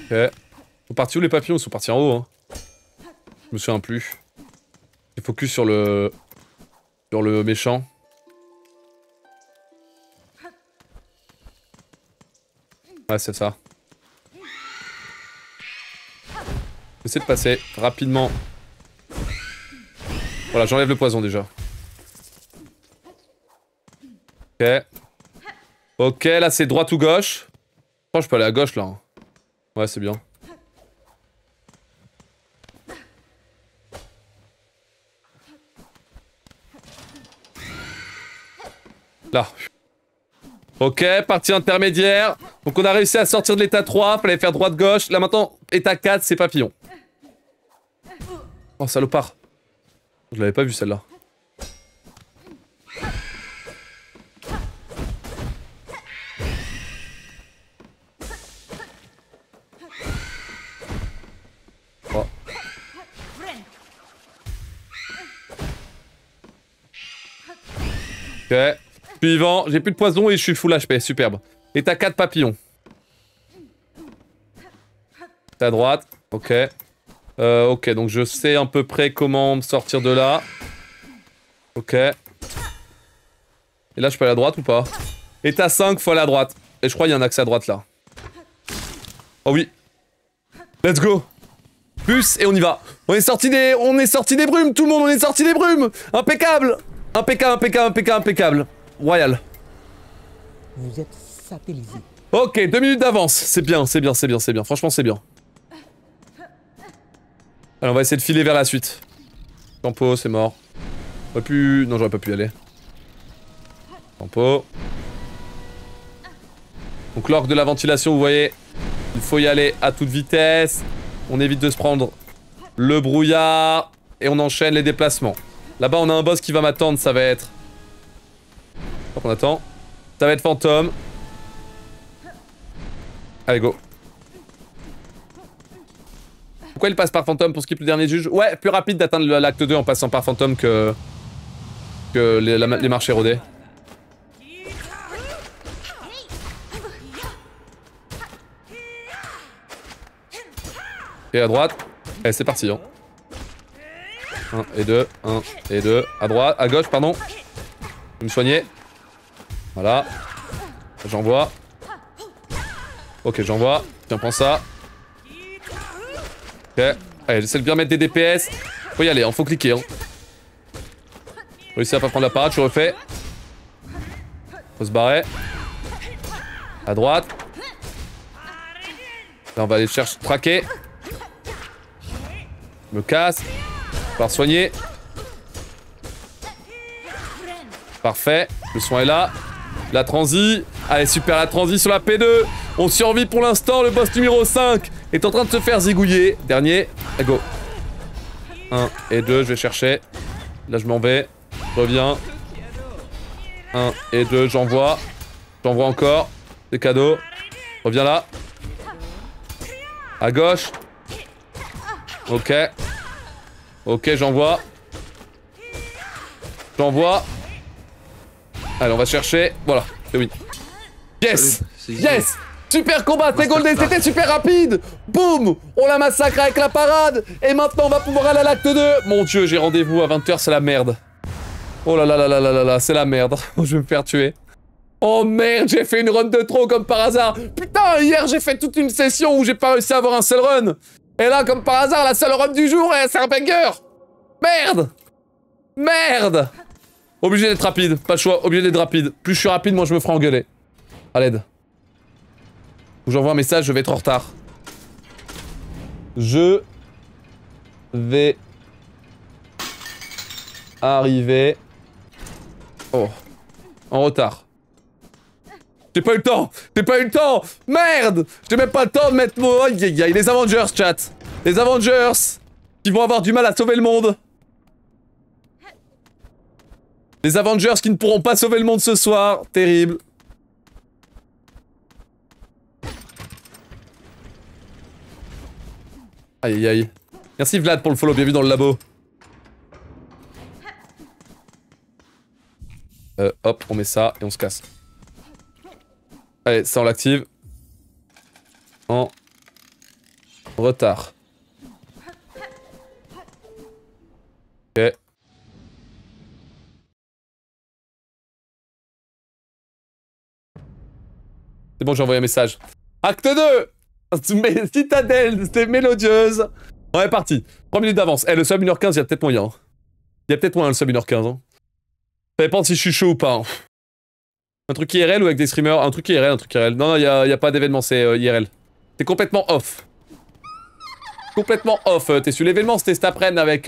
Ok. Ils sont partis où les papillons? Ils sont partis en haut, hein. Je me souviens plus. J'ai focus sur le méchant. Ouais, c'est ça. J'essaie de passer rapidement. Voilà, j'enlève le poison déjà. Ok. Ok, là c'est droite ou gauche. Je crois que je peux aller à gauche là. Hein. Ouais, c'est bien. Là. Ok, partie intermédiaire. Donc on a réussi à sortir de l'état 3, fallait faire droite-gauche. Là maintenant, état 4, c'est papillon. Oh, salopard. Je l'avais pas vu celle-là. Oh. Ok. Suivant, j'ai plus de poison et je suis full HP, superbe. État 4 papillon. T'es à droite, ok. Ok, donc je sais à peu près comment me sortir de là. Ok. Et là, je peux aller à droite ou pas? Et t'as 5 fois la droite. Et je crois qu'il y a un accès à droite là. Oh oui. Let's go. Puce et on y va. On est sorti des brumes, tout le monde, on est sorti des brumes. Impeccable. Impeccable, impeccable, impeccable, impeccable. Royal.
Vous êtes satellisé.
Ok, 2 minutes d'avance. C'est bien, c'est bien, c'est bien, c'est bien. Franchement, c'est bien. Allez, on va essayer de filer vers la suite. Tempo, c'est mort. J'aurais pu... Non, j'aurais pas pu y aller. Tempo. Donc l'orgue de la ventilation, vous voyez, il faut y aller à toute vitesse. On évite de se prendre le brouillard. Et on enchaîne les déplacements. Là-bas, on a un boss qui va m'attendre, ça va être... Hop, on attend. Ça va être fantôme. Allez, go. Pourquoi il passe par fantôme pour skip le dernier juge? Ouais, plus rapide d'atteindre l'acte 2 en passant par fantôme que les marches érodées. Et à droite. Allez, c'est parti. Hein. 1 et 2, 1 et 2. À droite, à gauche, pardon. Je vais me soigner. Voilà. J'envoie. Ok, j'envoie. Tiens, prends ça. Ok. Allez, j'essaie de bien mettre des DPS. Faut y aller, hein, faut cliquer. Hein. Réussir à pas prendre la parade, je refais. Faut se barrer. À droite. Là, on va aller chercher, traquer. Je me casse. Pouvoir soigner. Parfait. Le soin est là. La transi. Allez, super, la transi sur la P2. On survit pour l'instant. Le boss numéro 5 est en train de se faire zigouiller. Dernier. Allez, go. 1 et 2, je vais chercher. Là, je m'en vais. Je reviens. 1 et 2, j'envoie. J'envoie encore. C'est cadeau. Reviens là. À gauche. Ok. Ok, j'envoie. J'envoie. Allez, on va chercher. Voilà, c'est win. Yes! Yes! Super combat, c'est Golden, c'était super rapide! Boum! On l'a massacré avec la parade! Et maintenant, on va pouvoir aller à l'acte 2! Mon dieu, j'ai rendez-vous à 20 h, c'est la merde. Oh là là là là là là là, c'est la merde. Je vais me faire tuer. Oh merde, j'ai fait une run de trop comme par hasard! Putain, hier, j'ai fait toute une session où j'ai pas réussi à avoir un seul run! Et là, comme par hasard, la seule run du jour, c'est un banger! Merde! Merde! Obligé d'être rapide, pas le choix, obligé d'être rapide. Plus je suis rapide, moins je me ferai engueuler. À l'aide. J'envoie un message, je vais être en retard. Je vais arriver. Oh. En retard. J'ai pas eu le temps! J'ai pas eu le temps! Merde! J'ai même pas le temps de mettre mon... Aïe aïe aïe, les Avengers, chat! Les Avengers! Qui vont avoir du mal à sauver le monde! Les Avengers qui ne pourront pas sauver le monde ce soir. Terrible. Aïe aïe aïe. Merci Vlad pour le follow, bienvenue dans le labo. Hop, on met ça et on se casse. Allez, ça on l'active. En retard. Ok. C'est bon, j'ai envoyé un message. Acte 2! Citadelle, c'était mélodieuse. On est parti. 3 minutes d'avance. Eh, le sub 1h15, il y a peut-être moyen. Il y a peut-être moyen le sub 1h15. Hein. Ça dépend si je suis chaud ou pas. Hein. Un truc IRL ou avec des streamers? Un truc IRL, un truc IRL. Non, non, il y a pas d'événement, c'est IRL. C'est complètement off. Complètement off. T'es sur l'événement, c'était cet après-midi avec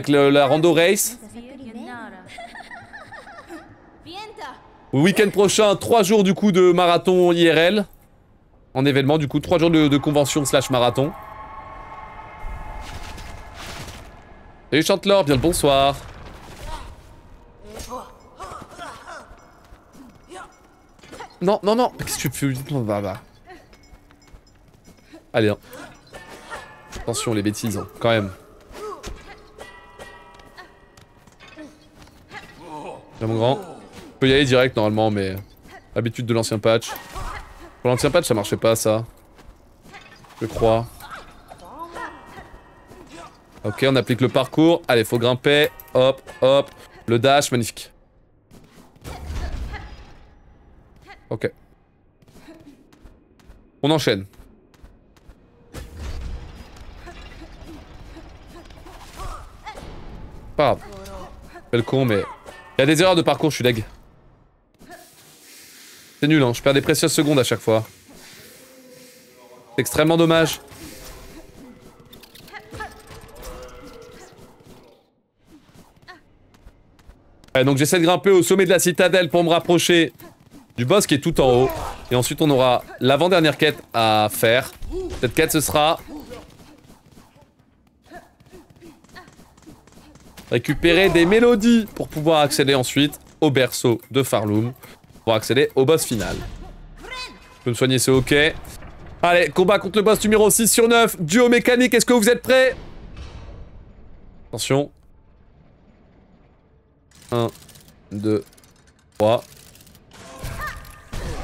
la rando race. Week-end prochain, 3 jours du coup de marathon IRL. En événement, du coup, 3 jours de convention / marathon. Salut Chantelor, bien le bonsoir. Non, non, non, qu'est-ce que tu fais? Bah. Allez, hein. Attention, les bêtises, hein, quand même. Là, mon grand. Je peux y aller direct normalement, mais habitude de l'ancien patch. Pour l'ancien patch, ça marchait pas, ça. Je crois. Ok, on applique le parcours. Allez, faut grimper. Hop, hop. Le dash, magnifique. Ok. On enchaîne. Pas grave. Fais le con, mais... Il y a des erreurs de parcours, je suis deg. C'est nul, hein. Je perds des précieuses secondes à chaque fois. C'est extrêmement dommage. Ouais, donc j'essaie de grimper au sommet de la citadelle pour me rapprocher du boss qui est tout en haut. Et ensuite on aura l'avant-dernière quête à faire. Cette quête ce sera... récupérer des mélodies pour pouvoir accéder ensuite au berceau de Farloom. Pour accéder au boss final. Je peux me soigner, c'est ok. Allez, combat contre le boss numéro 6 sur 9. Duo mécanique, est-ce que vous êtes prêts? Attention. 1, 2, 3.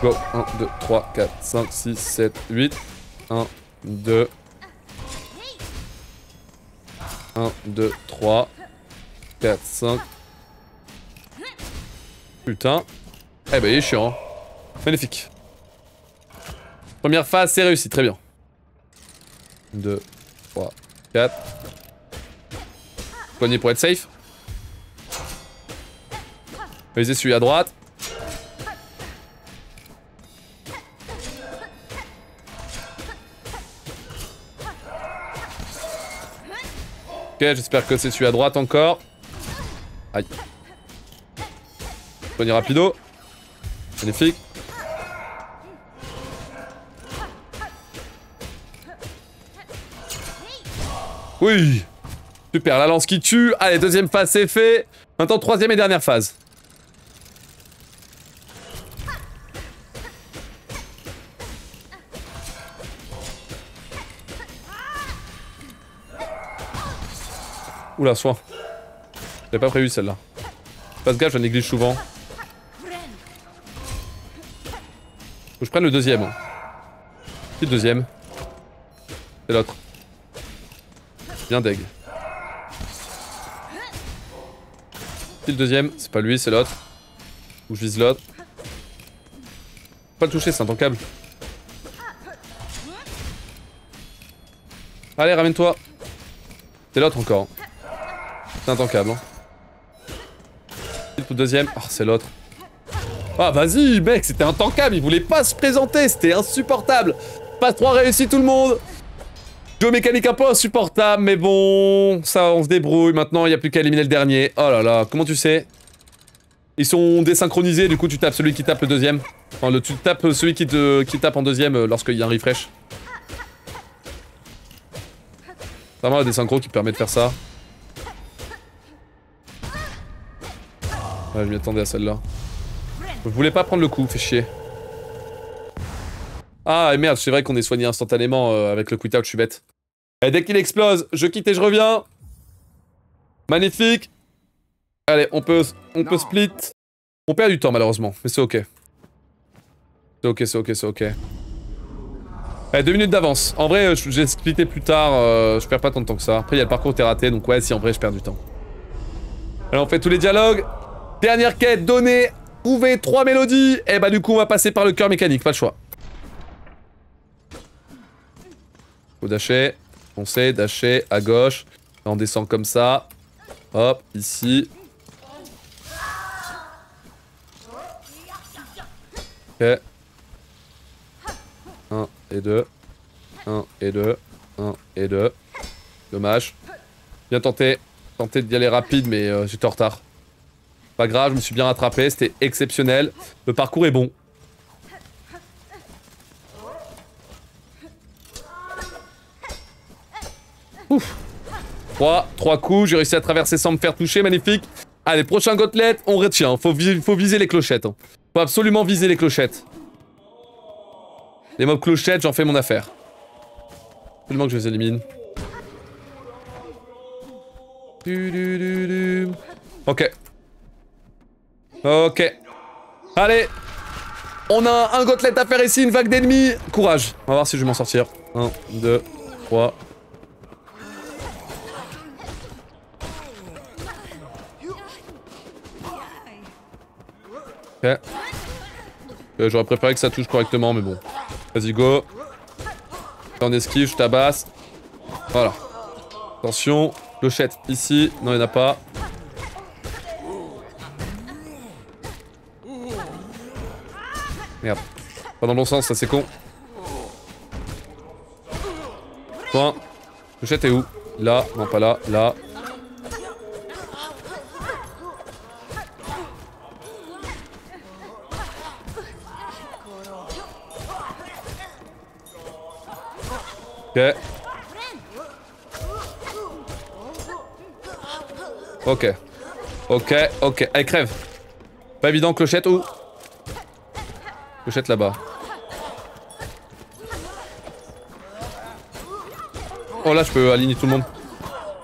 Go. 1, 2, 3, 4, 5, 6, 7, 8. 1, 2. 1, 2, 3. 4, 5. Putain. Eh ben il est chiant. Magnifique. Première phase, c'est réussi, très bien. 2, 3, 4. Poignée pour être safe. Visez celui à droite. Ok, j'espère que c'est celui à droite encore. Aïe. Poignée rapido. Magnifique. Oui. Super, la lance qui tue. Allez, deuxième phase, c'est fait. Maintenant, troisième et dernière phase. Oula, soin. J'avais pas prévu celle-là. Passe gaffe, je néglige souvent. Faut que je prenne le deuxième. Qui le deuxième? C'est l'autre. Bien deg. Qui le deuxième? C'est pas lui, c'est l'autre. Ou je vise l'autre. Faut pas le toucher, c'est intankable. Allez, ramène-toi. C'est l'autre encore. C'est intankable. Hein. Le deuxième. Oh, c'est l'autre. Ah, vas-y, mec, c'était intankable. Il voulait pas se présenter. C'était insupportable. Phase 3 réussi, tout le monde. Jeu mécanique un peu insupportable, mais bon, ça, on se débrouille. Maintenant, il n'y a plus qu'à éliminer le dernier. Oh là là, comment tu sais? Ils sont désynchronisés, du coup, tu tapes celui qui tape le deuxième. Enfin, tu tapes celui qui tape en deuxième lorsqu'il y a un refresh. C'est vraiment la désynchro qui permet de faire ça. Ouais, je m'y attendais à celle-là. Je voulais pas prendre le coup, fait chier. Ah, et merde, c'est vrai qu'on est soigné instantanément avec le quit-out, je suis bête. Et dès qu'il explose, je quitte et je reviens. Magnifique. Allez, on peut split. On perd du temps, malheureusement, mais c'est ok. C'est ok, c'est ok, c'est ok. Allez, 2 minutes d'avance. En vrai, j'ai splitté plus tard, je perds pas tant de temps que ça. Après, il y a le parcours t'es raté, donc ouais, si, en vrai, je perds du temps. Allez, on fait tous les dialogues. Dernière quête, donnée. Trouver 3 mélodies. Et bah, du coup, on va passer par le cœur mécanique, pas le choix. Faut dasher, foncer, dasher, à gauche. Là, on descend comme ça. Hop, ici. Ok. 1 et 2. 1 et 2. 1 et 2. Dommage. Bien tenté. Tenté d'y aller rapide, mais j'étais en retard. Pas grave, je me suis bien rattrapé. C'était exceptionnel. Le parcours est bon. Ouf. 3 coups, j'ai réussi à traverser sans me faire toucher, magnifique. Allez, prochain gotelet, on retient, faut viser les clochettes. Hein. Faut absolument viser les clochettes. Les mobs clochettes, j'en fais mon affaire. Absolument que je les élimine. Ok. Ok. Allez. On a un gotelet à faire ici, une vague d'ennemis. Courage. On va voir si je vais m'en sortir. 1, 2, 3. Ok. J'aurais préféré que ça touche correctement, mais bon. Vas-y, go. En esquive, je tabasse. Voilà. Attention. Clochette ici. Non, il n'y en a pas. Merde. Pas dans le bon sens, ça c'est con. Point. Clochette est où? Là. Non, pas là. Là. Ok. Ok. Ok, ok. Elle crève. Pas évident, clochette où? Clochette là-bas. Oh là, je peux aligner tout le monde.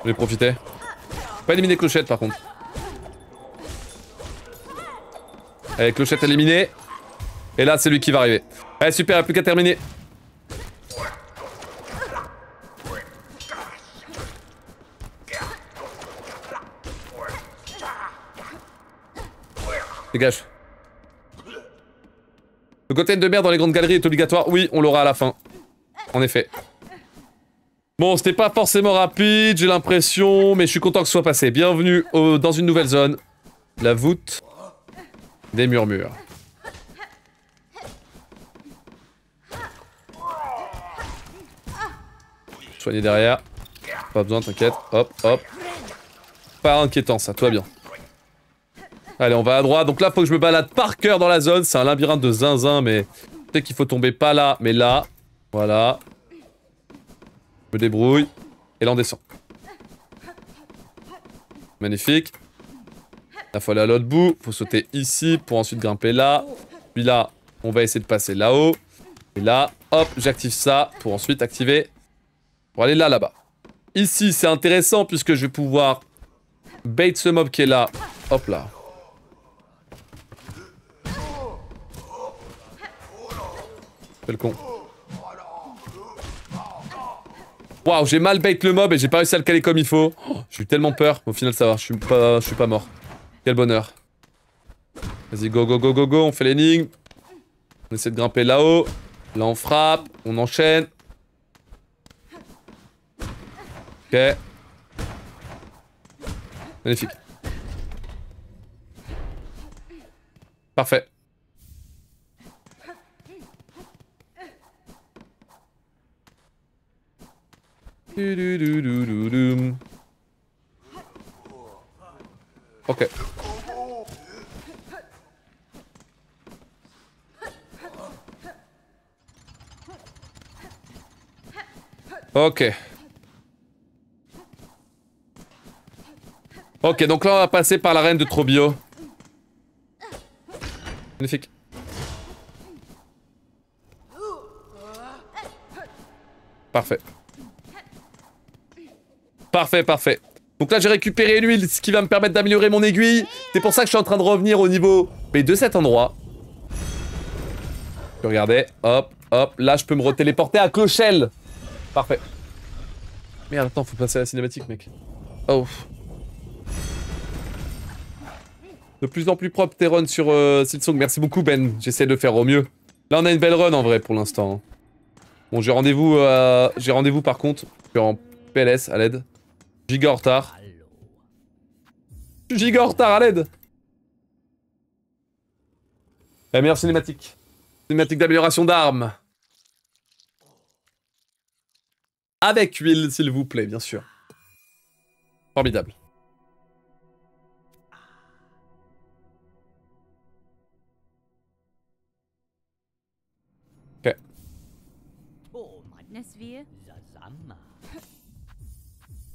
Je vais profiter. Pas éliminer clochette par contre. Allez, clochette éliminée. Et là, c'est lui qui va arriver. Allez, super, il n'y a plus qu'à terminer. Dégage. Le cocktail de merde dans les grandes galeries est obligatoire. Oui, on l'aura à la fin. En effet. Bon, c'était pas forcément rapide, j'ai l'impression, mais je suis content que ce soit passé. Bienvenue dans une nouvelle zone. La voûte des murmures. Soigner derrière. Pas besoin, t'inquiète. Hop, hop. Pas inquiétant ça, tout va bien. Allez, on va à droite. Donc là, faut que je me balade par cœur dans la zone. C'est un labyrinthe de zinzin, mais peut-être qu'il faut tomber pas là, mais là. Voilà. Je me débrouille. Et là, on descend. Magnifique. Là, faut aller à l'autre bout. Faut sauter ici pour ensuite grimper là. Puis là, on va essayer de passer là-haut. Et là, hop, j'active ça pour ensuite activer. Pour aller là-bas. Ici, c'est intéressant puisque je vais pouvoir bait ce mob qui est là. Hop là. Fais le con. Waouh, j'ai mal bait le mob et j'ai pas réussi à le caler comme il faut. Oh, j'ai eu tellement peur. Au final, ça va, je suis pas mort. Quel bonheur. Vas-y, go, go, go, go, go. On fait l'énigme. On essaie de grimper là-haut. Là, on frappe. On enchaîne. Ok. Magnifique. Parfait. Ok. Ok. Ok, donc là on va passer par l'arène de Trobio. Magnifique. Parfait. Parfait, parfait. Donc là j'ai récupéré l'huile, ce qui va me permettre d'améliorer mon aiguille. C'est pour ça que je suis en train de revenir au niveau de cet endroit. Regardez, hop, hop. Là je peux me retéléporter à Clochelle. Parfait. Merde, attends, faut passer à la cinématique, mec. Oh. De plus en plus propre tes runs sur Silksong. Merci beaucoup, Ben. J'essaie de faire au mieux. Là, on a une belle run en vrai pour l'instant. Bon, j'ai rendez-vous par contre. Je suis en PLS à l'aide. Giga en retard. Giga en retard à l'aide. La meilleure cinématique. Cinématique d'amélioration d'armes. Avec huile, s'il vous plaît, bien sûr. Formidable. Ok.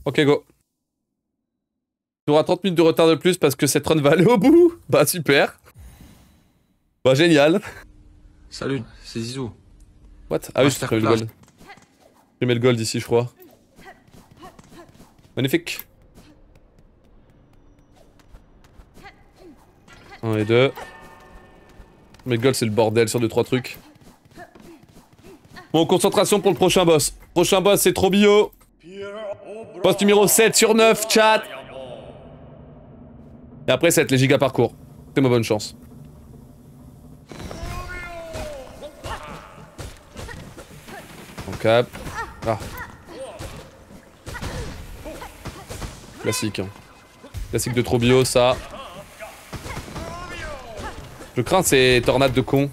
Ok, go. Tu auras 30 minutes de retard de plus parce que cette run va aller au bout. Bah, super. Bah, génial.
Salut, c'est Zizou.
What? Ah oui, je fais le gold. J'ai mis le gold ici, je crois. Magnifique. 1 et 2. Mais le gold, c'est le bordel sur 2-3 trucs. Bon, concentration pour le prochain boss. Prochain boss, c'est Trobio. Boss numéro 7 sur 9, chat. Et après, ça va être les giga parcours. C'est ma bonne chance. câble. Ah. Classique. Hein. Classique de trop bio, ça. Je crains ces tornades de cons.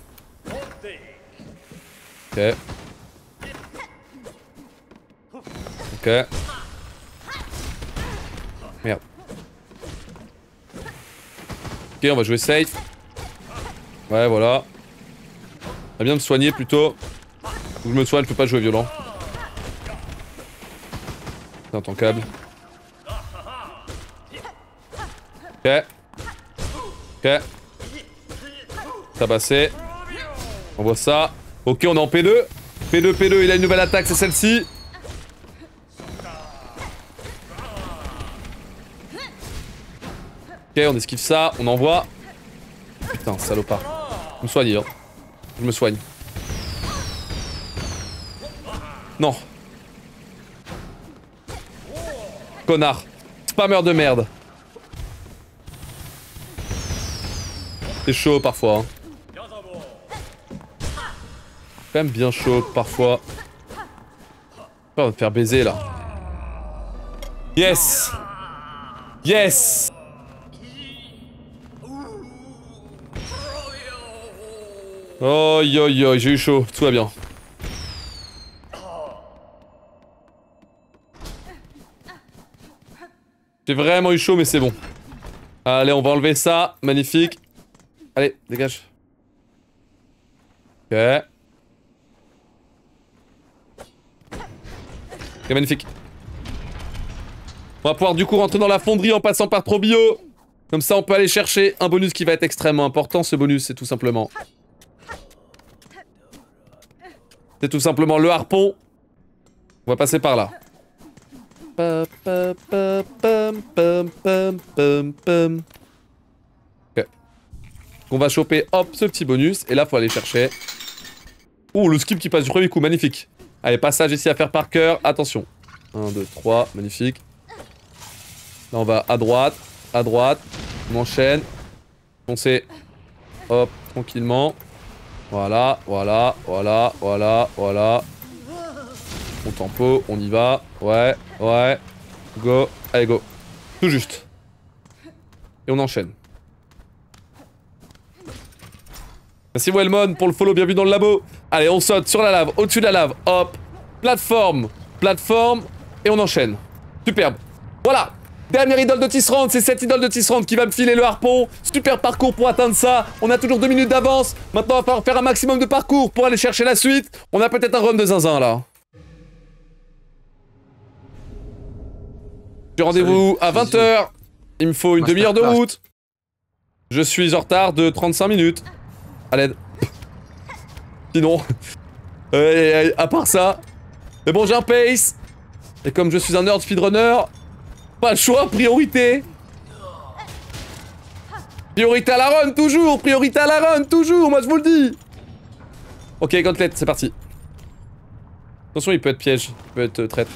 Ok. Ok. Merde. Ok, on va jouer safe. Ouais, voilà. On va bien me soigner plutôt. Faut que je me soigne, je peux pas jouer violent. Dans ton câble. Ok. Ok. Tabassé. On voit ça. Ok, on est en P2. P2, P2, il a une nouvelle attaque, c'est celle-ci. Ok, on esquive ça, on envoie. Putain, salopard. Je me soigne, hein. Je me soigne. Non. Connard. Spammer de merde. C'est chaud parfois. Hein. Quand même bien chaud parfois. On va te faire baiser là. Yes. Yes. Oh yo yo, j'ai eu chaud, tout va bien. J'ai vraiment eu chaud mais c'est bon. Allez, on va enlever ça, magnifique. Allez, dégage. Ok. Ok, magnifique. On va pouvoir du coup rentrer dans la fonderie en passant par trop bio. Comme ça on peut aller chercher un bonus qui va être extrêmement important. Ce bonus c'est tout simplement... C'est tout simplement le harpon. On va passer par là. Ok. On va choper, hop, ce petit bonus. Et là, faut aller chercher. Ouh, le skip qui passe du premier coup, magnifique. Allez, passage ici à faire par cœur. Attention. 1, 2, 3, magnifique. Là, on va à droite. À droite. On enchaîne. Foncez. Hop, tranquillement. Voilà, voilà, voilà, voilà, voilà. On tempo, on y va. Ouais, ouais. Go. Allez, go. Tout juste. Et on enchaîne. Merci Wellmon pour le follow, bienvenue dans le labo. Allez, on saute sur la lave, au-dessus de la lave. Hop. Plateforme. Plateforme. Et on enchaîne. Superbe. Voilà. Dernière idole de Tisserand, c'est cette idole de Tisserand qui va me filer le harpon. Super parcours pour atteindre ça. On a toujours 2 minutes d'avance. Maintenant, on va falloir faire un maximum de parcours pour aller chercher la suite. On a peut-être un run de zinzin là. J'ai rendez-vous à 20h. Il me faut une demi-heure de route. Je suis en retard de 35 minutes. À l'aide. Sinon. À part ça. Mais bon, j'ai un pace. Et comme je suis un nerd speedrunner. Pas le choix, priorité. Priorité à la run, toujours. Priorité à la run, toujours, moi je vous le dis. Ok, gauntlet, c'est parti. Attention, il peut être piège. Il peut être traître.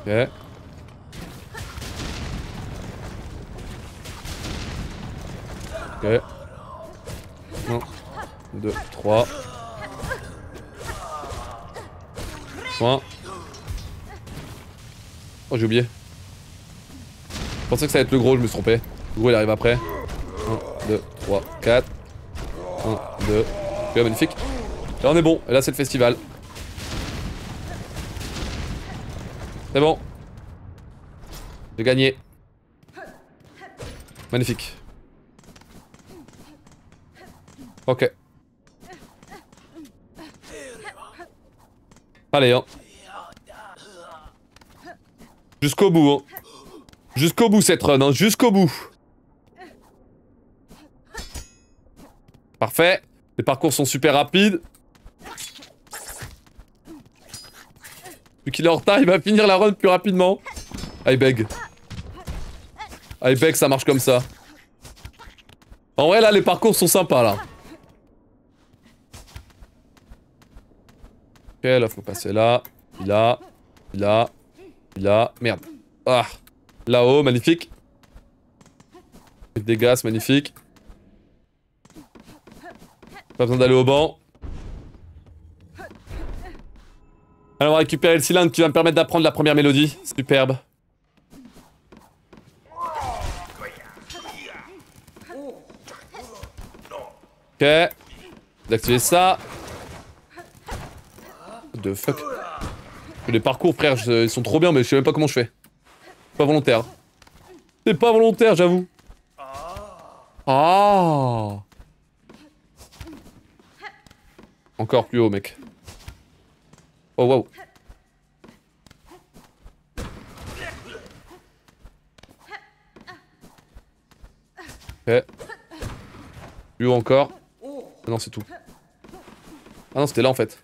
Ok. Ok. 1, 2, 3. Point. Oh, j'ai oublié. Je pensais que ça allait être le gros, je me suis trompé. Le gros, il arrive après. 1, 2, 3, 4. 1, 2. Ok, magnifique. Là, on est bon. Et là, c'est le festival. C'est bon. J'ai gagné. Magnifique. Ok. Allez, hein. Jusqu'au bout, hein. Jusqu'au bout cette run, hein. Jusqu'au bout. Parfait. Les parcours sont super rapides. Vu qu'il est en retard, il va finir la run plus rapidement. I beg. I beg, ça marche comme ça. En vrai, là, les parcours sont sympas, là. Ok, là, faut passer là. Là. Là. Là. Merde. Ah. Là-haut, magnifique. Des gaz, magnifique. Pas besoin d'aller au banc. Alors on va récupérer le cylindre qui va me permettre d'apprendre la première mélodie. Superbe. Ok. D'activer ça. What the fuck. Les parcours, frère, ils sont trop bien, mais je sais même pas comment je fais. C'est pas volontaire. C'est pas volontaire, j'avoue. Ah. Encore plus haut, mec. Oh, wow. Ok. Plus haut encore. Ah non, c'est tout. Ah non, c'était là, en fait.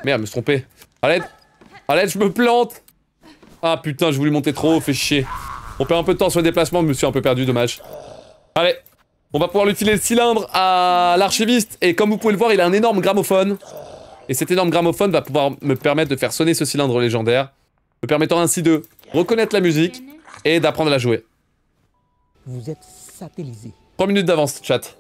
Merde, je me suis trompé. Allez, allez, je me plante. Ah putain, je voulais monter trop haut, fait chier. On perd un peu de temps sur le déplacement, je me suis un peu perdu, dommage. Allez, on va pouvoir utiliser le cylindre à l'archiviste. Et comme vous pouvez le voir, il a un énorme gramophone. Et cet énorme gramophone va pouvoir me permettre de faire sonner ce cylindre légendaire, me permettant ainsi de reconnaître la musique et d'apprendre à la jouer.
Vous êtes satellisé.
3 minutes d'avance, chat.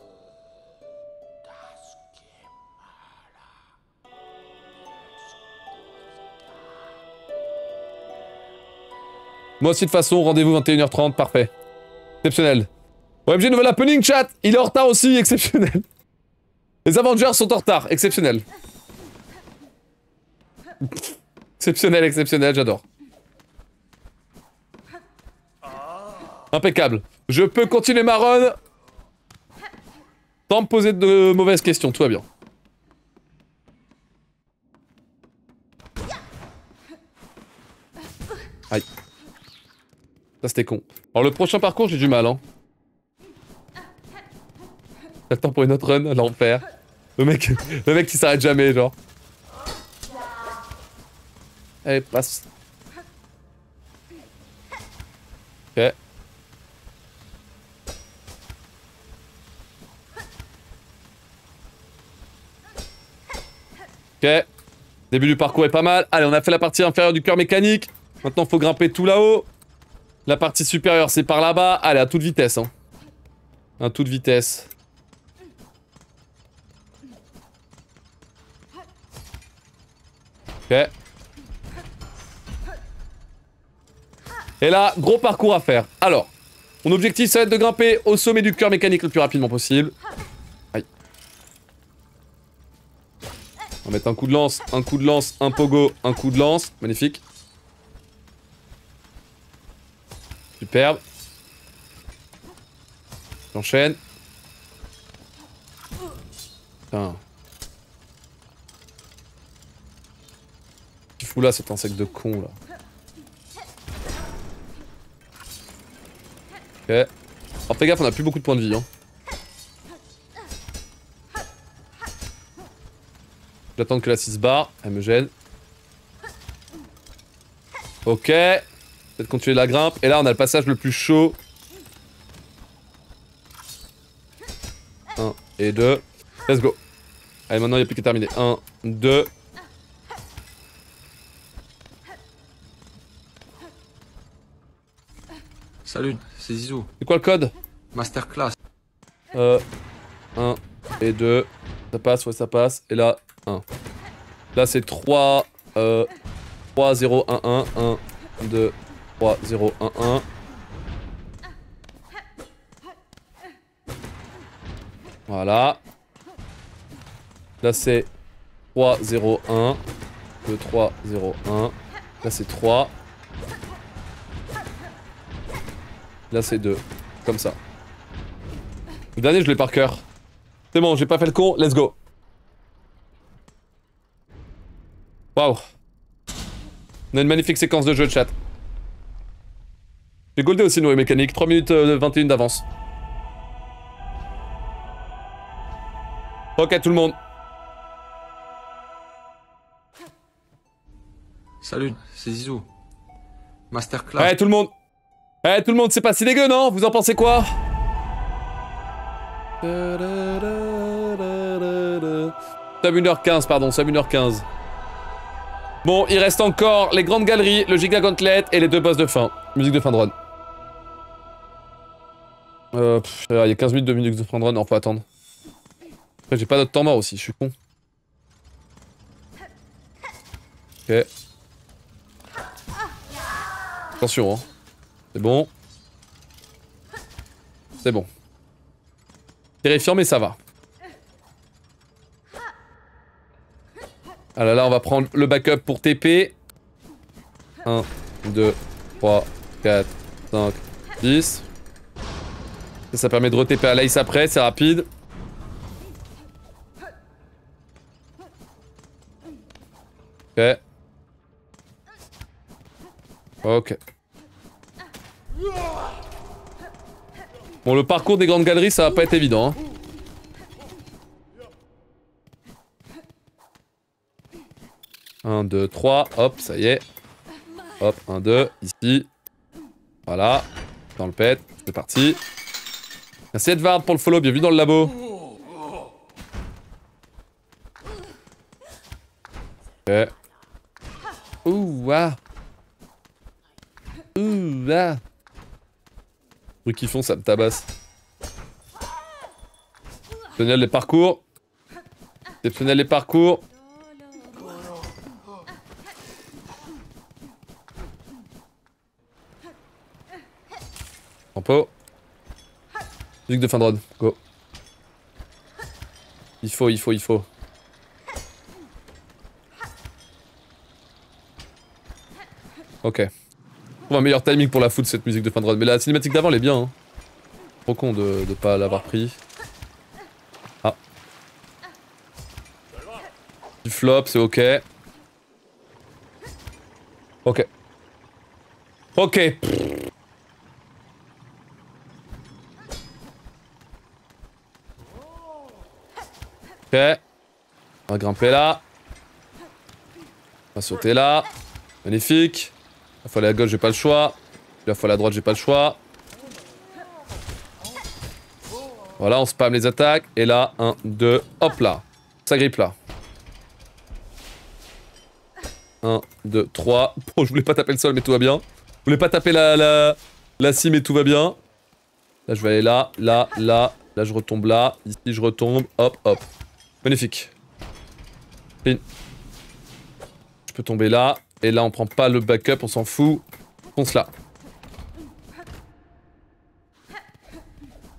Moi aussi de toute façon, rendez-vous 21h30, parfait. Exceptionnel. OMG, nouvel happening, chat. Il est en retard aussi, exceptionnel. Les Avengers sont en retard, exceptionnel. Exceptionnel, exceptionnel, j'adore. Impeccable. Je peux continuer ma run sans me poser de mauvaises questions, tout va bien. Aïe. Ça c'était con. Alors le prochain parcours, j'ai du mal, hein. J'attends pour une autre run, l'enfer. Le mec qui s'arrête jamais, genre. Allez, passe. Ok. Ok. Début du parcours est pas mal. Allez, on a fait la partie inférieure du cœur mécanique. Maintenant, faut grimper tout là-haut. La partie supérieure, c'est par là-bas. Allez, à toute vitesse, hein. À toute vitesse. Ok. Et là, gros parcours à faire. Alors, mon objectif, ça va être de grimper au sommet du cœur mécanique le plus rapidement possible. Aïe. On va mettre un coup de lance, un pogo, un coup de lance. Magnifique. Superbe. J'enchaîne. Putain. Qu'est-ce qu'il fout là, cet insecte de con, là? Ok. Alors fais gaffe, on a plus beaucoup de points de vie, hein. J'attends que la 6 barre, elle me gêne. Ok. Peut-être continuer la grimpe. Et là, on a le passage le plus chaud. 1 et 2. Let's go. Allez, maintenant, il n'y a plus qu'à terminer. 1, 2.
Salut, c'est Zizou.
C'est quoi le code?
Masterclass.
1 et 2. Ça passe, ouais, ça passe. Et là, 1. Là, c'est 3, 3, 0, 1, 1, 1, 2, 3, 0, 1, 1. Voilà. Là, c'est 3, 0, 1. 2, 3, 0, 1. Là, c'est 3. Là, c'est 2. Comme ça. Le dernier, je l'ai par cœur. C'est bon, j'ai pas fait le con. Let's go. Waouh. On a une magnifique séquence de jeu de chat. J'ai goldé aussi nos mécaniques. 3 minutes 21 d'avance. Ok, tout le monde.
Salut, c'est Zizou. Masterclass.
Ouais, tout le monde. Ouais, tout le monde, c'est pas si dégueu, non? Vous en pensez quoi? Sub 1h15, pardon, sub 1h15. Bon, il reste encore les grandes galeries, le Giga Gauntlet et les 2 boss de fin. Musique de fin de run. Il y a 15 minutes de musique de fin de run, non, faut attendre. Après, j'ai pas d'autre temps mort aussi, je suis con. Ok. Ok. Attention, hein. C'est bon. C'est bon. Terrifiant, mais ça va. Ah là là, on va prendre le backup pour TP. 1, 2, 3, 4, 5, 10. Ça permet de re-TP à l'Ace après, c'est rapide. Ok. Ok. Bon, le parcours des grandes galeries, ça va pas être évident. Hein. Un, 2, 3, hop, ça y est. Hop, 1, 2, ici. Voilà. Dans le pet, c'est parti. Merci Edvard pour le follow, bienvenue dans le labo. Ok. Ouh, ah. Ouh, ah. Les trucs qu'ils font, ça me tabasse. Exceptionnel les parcours. Exceptionnel les parcours. Tempo. Musique de fin de run, go. Il faut. Ok. Je trouve un meilleur timing pour la foot cette musique de fin de run. Mais la cinématique d'avant elle est bien. Hein. Trop con de pas l'avoir pris. Ah. Du flop, c'est ok. Ok. Ok. Ok. On va grimper là. On va sauter là. Magnifique. La fois à la gauche, j'ai pas le choix. La fois à la droite, j'ai pas le choix. Voilà, on spam les attaques. Et là, 1, 2, hop là. Ça grippe là. 1, 2, 3. Bon, je voulais pas taper le sol, mais tout va bien. Je voulais pas taper la scie, mais tout va bien. Là, je vais aller là, là, là. Là, je retombe là. Ici, je retombe. Hop, hop. Magnifique. Clean. Je peux tomber là. Et là, on prend pas le backup, on s'en fout. Fonce là.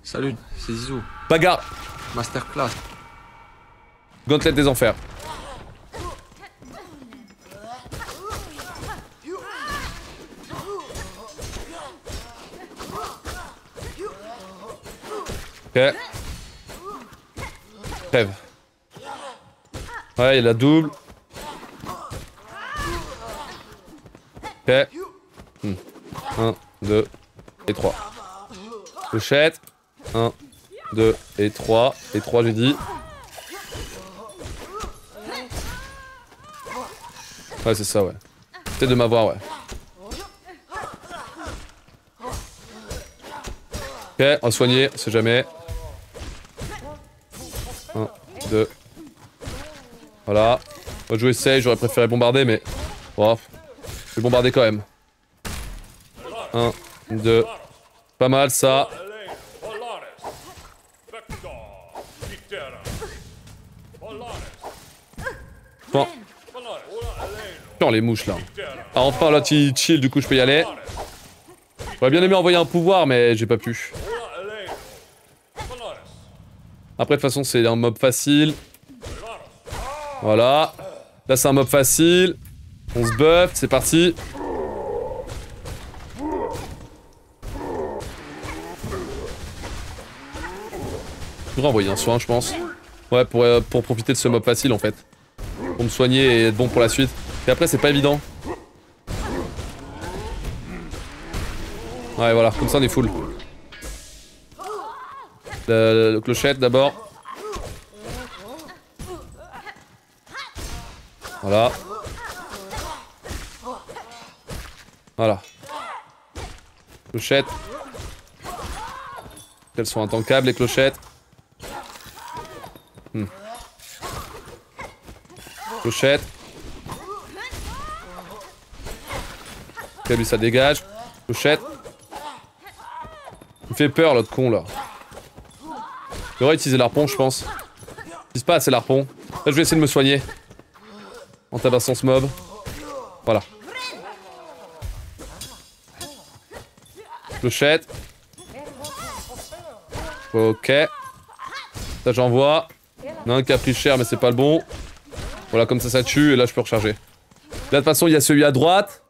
Salut, c'est Zizou.
Bagarre.
Masterclass.
Gauntlet des enfers. Ok. Crève. Ouais, il y a la double. Ok. 1, 2 et 3. Pochette. 1, 2 et 3. Et 3, j'ai dit. Ouais, c'est ça, ouais. Peut-être de m'avoir, ouais. Ok, on va soigner, on sait jamais. 1, 2. Voilà. Moi, je essaye, j'aurais préféré bombarder, mais. Bon, je vais bombarder quand même. 1, 2. Pas mal, ça. Bon. Putain, les mouches, là. Ah, enfin, là, tu chill, du coup, je peux y aller. J'aurais bien aimé envoyer un pouvoir, mais j'ai pas pu. Après, de toute façon, c'est un mob facile. Voilà. Là, c'est un mob facile. On se buff, c'est parti. Je devrais envoyer un soin, je pense. Ouais, pour profiter de ce mob facile, en fait. Pour me soigner et être bon pour la suite. Et après, c'est pas évident. Ouais, voilà, comme ça, on est full. Le clochette, d'abord. Voilà. Voilà. Clochette. Elles sont intankables, les clochettes. Clochette. Ok, lui, ça dégage. Clochette. Il me fait peur, l'autre con, là. Il devrait utiliser l'arpon, je pense. Il utilise pas assez l'arpon. Là, je vais essayer de me soigner. En tabassant ce mob. Voilà. Clochette. Ok. Ça j'envoie. Il y en a un qui a pris cher mais c'est pas le bon. Voilà, comme ça tue et là je peux recharger. Là de toute façon il y a celui à droite.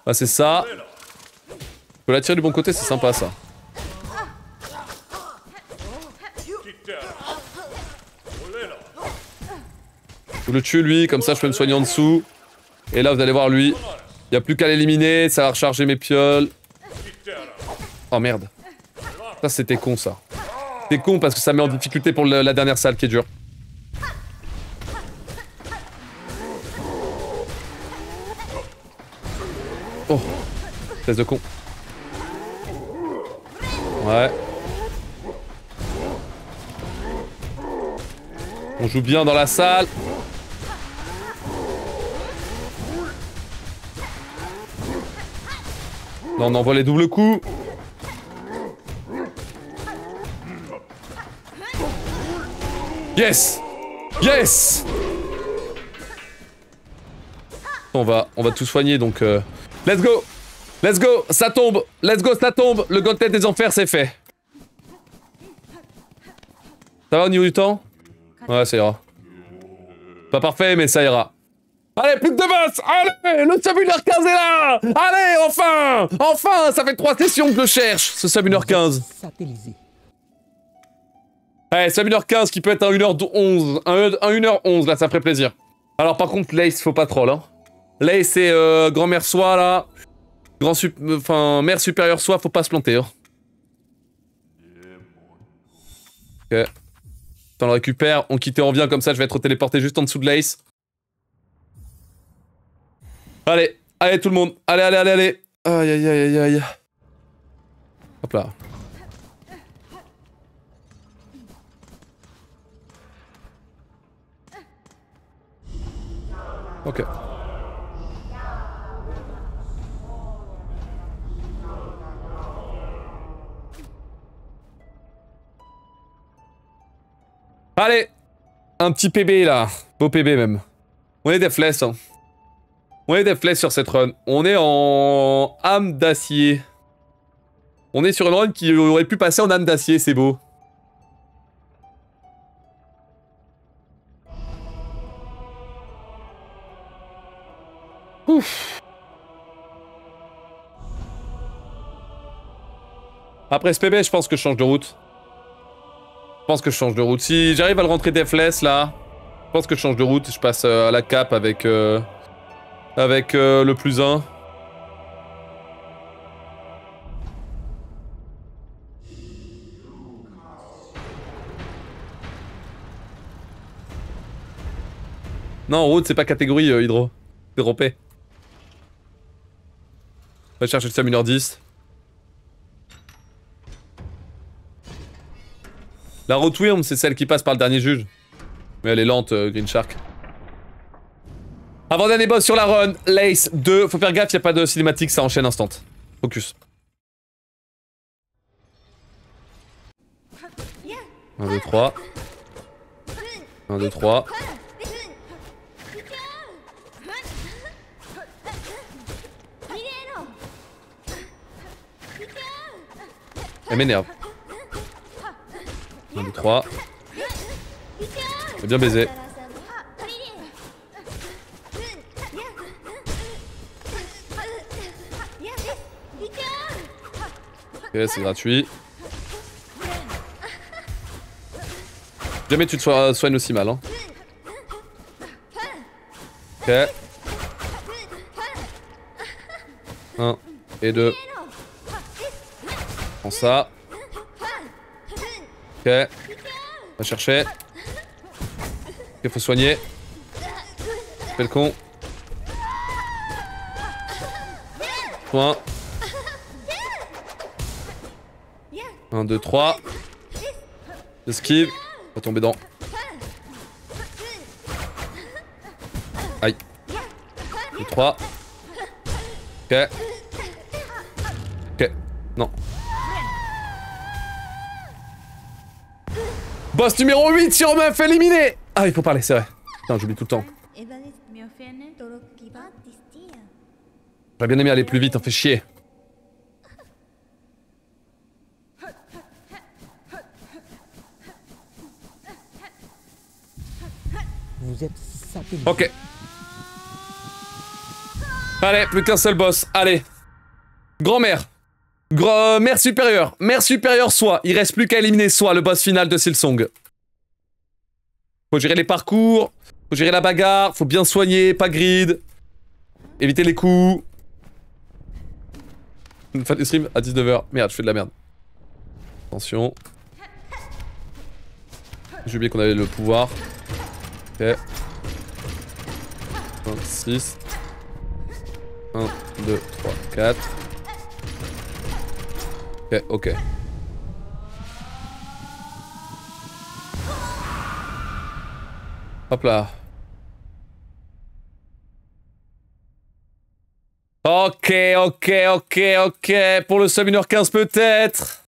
Là c'est ça. Je peux la tirer du bon côté, c'est sympa ça. Je le tue lui, comme ça je peux me soigner en dessous. Et là vous allez voir lui. Il n'y a plus qu'à l'éliminer, ça va recharger mes pioles. Oh merde. Ça c'était con ça. C'était con parce que ça met en difficulté pour la dernière salle qui est dure. Oh. Espèce de con. Ouais. On joue bien dans la salle. Là on envoie les doubles coups. Yes! Yes! On va tout soigner donc let's go! Let's go! Ça tombe! Let's go, ça tombe! Le gauntlet des enfers c'est fait. Ça va au niveau du temps? Ouais, ça ira. Pas parfait, mais ça ira. Allez, plus que 2 boss! Allez! Le Summoner 15 est là! Allez, enfin! Enfin! Ça fait 3 sessions que je le cherche, ce Summoner 15.
Satellisé.
Ouais, Summoner 15 qui peut être un 1h11. Un 1h11, là, ça ferait plaisir. Alors, par contre, Lace, faut pas troll, hein. Lace c'est grand-mère soi, là. Mère supérieure soi, faut pas se planter, hein. Ok. On le récupère, on quitte et on revient comme ça, je vais être téléporté juste en dessous de Lace. Allez, allez tout le monde, allez, allez, allez, allez. Aïe, aïe, aïe, aïe, aïe. Hop là. Ok. Allez, un petit PB là, beau PB même. On est des flèches, hein. On est des flèches sur cette run. On est en âme d'acier. On est sur une run qui aurait pu passer en âme d'acier, c'est beau. Ouf. Après ce PB, je pense que je change de route. Je pense que je change de route. Si j'arrive à le rentrer Deathless là, je pense que je change de route. Je passe à la cape avec, le +1. Non, route c'est pas catégorie hydro. C'est rompé. On va chercher le Summoner 10. La Rotwyrm, c'est celle qui passe par le dernier juge. Mais elle est lente, Green Shark. Avant-dernier boss sur la run, Lace 2. Faut faire gaffe, y a pas de cinématique, ça enchaîne instant. Focus. 1, 2, 3. 1, 2, 3. Elle m'énerve. 1, 2, 3. J'ai bien baisé. Ok, c'est gratuit. Jamais tu te soignes aussi mal, hein. Ok. 1 et 2. Prends ça. Ok. Va chercher. Ok, faut soigner. Fais le con. Soin. 1, 2, 3. Esquive. Va tomber dans. Aïe. 2, 3. Ok. Ok. Non. Boss numéro 8 sur meuf éliminé. Ah, il faut parler, c'est vrai. Putain, j'oublie tout le temps. J'aurais bien aimé aller plus vite, on fait chier.
Vous êtes satellisé.
Ok. Allez, plus qu'un seul boss. Allez. Grand-mère. Mère supérieure. Mère supérieure, soit. Il reste plus qu'à éliminer soit le boss final de Silsong. Faut gérer les parcours. Faut gérer la bagarre. Faut bien soigner. Pas grid. Éviter les coups. Une fin de stream à 19h. Merde, je fais de la merde. Attention. J'ai oublié qu'on avait le pouvoir. Ok. 26. 1, 2, 3, 4. Ok, ok. Hop là. Ok, ok, ok, ok. Pour le sub 1h15 peut-être.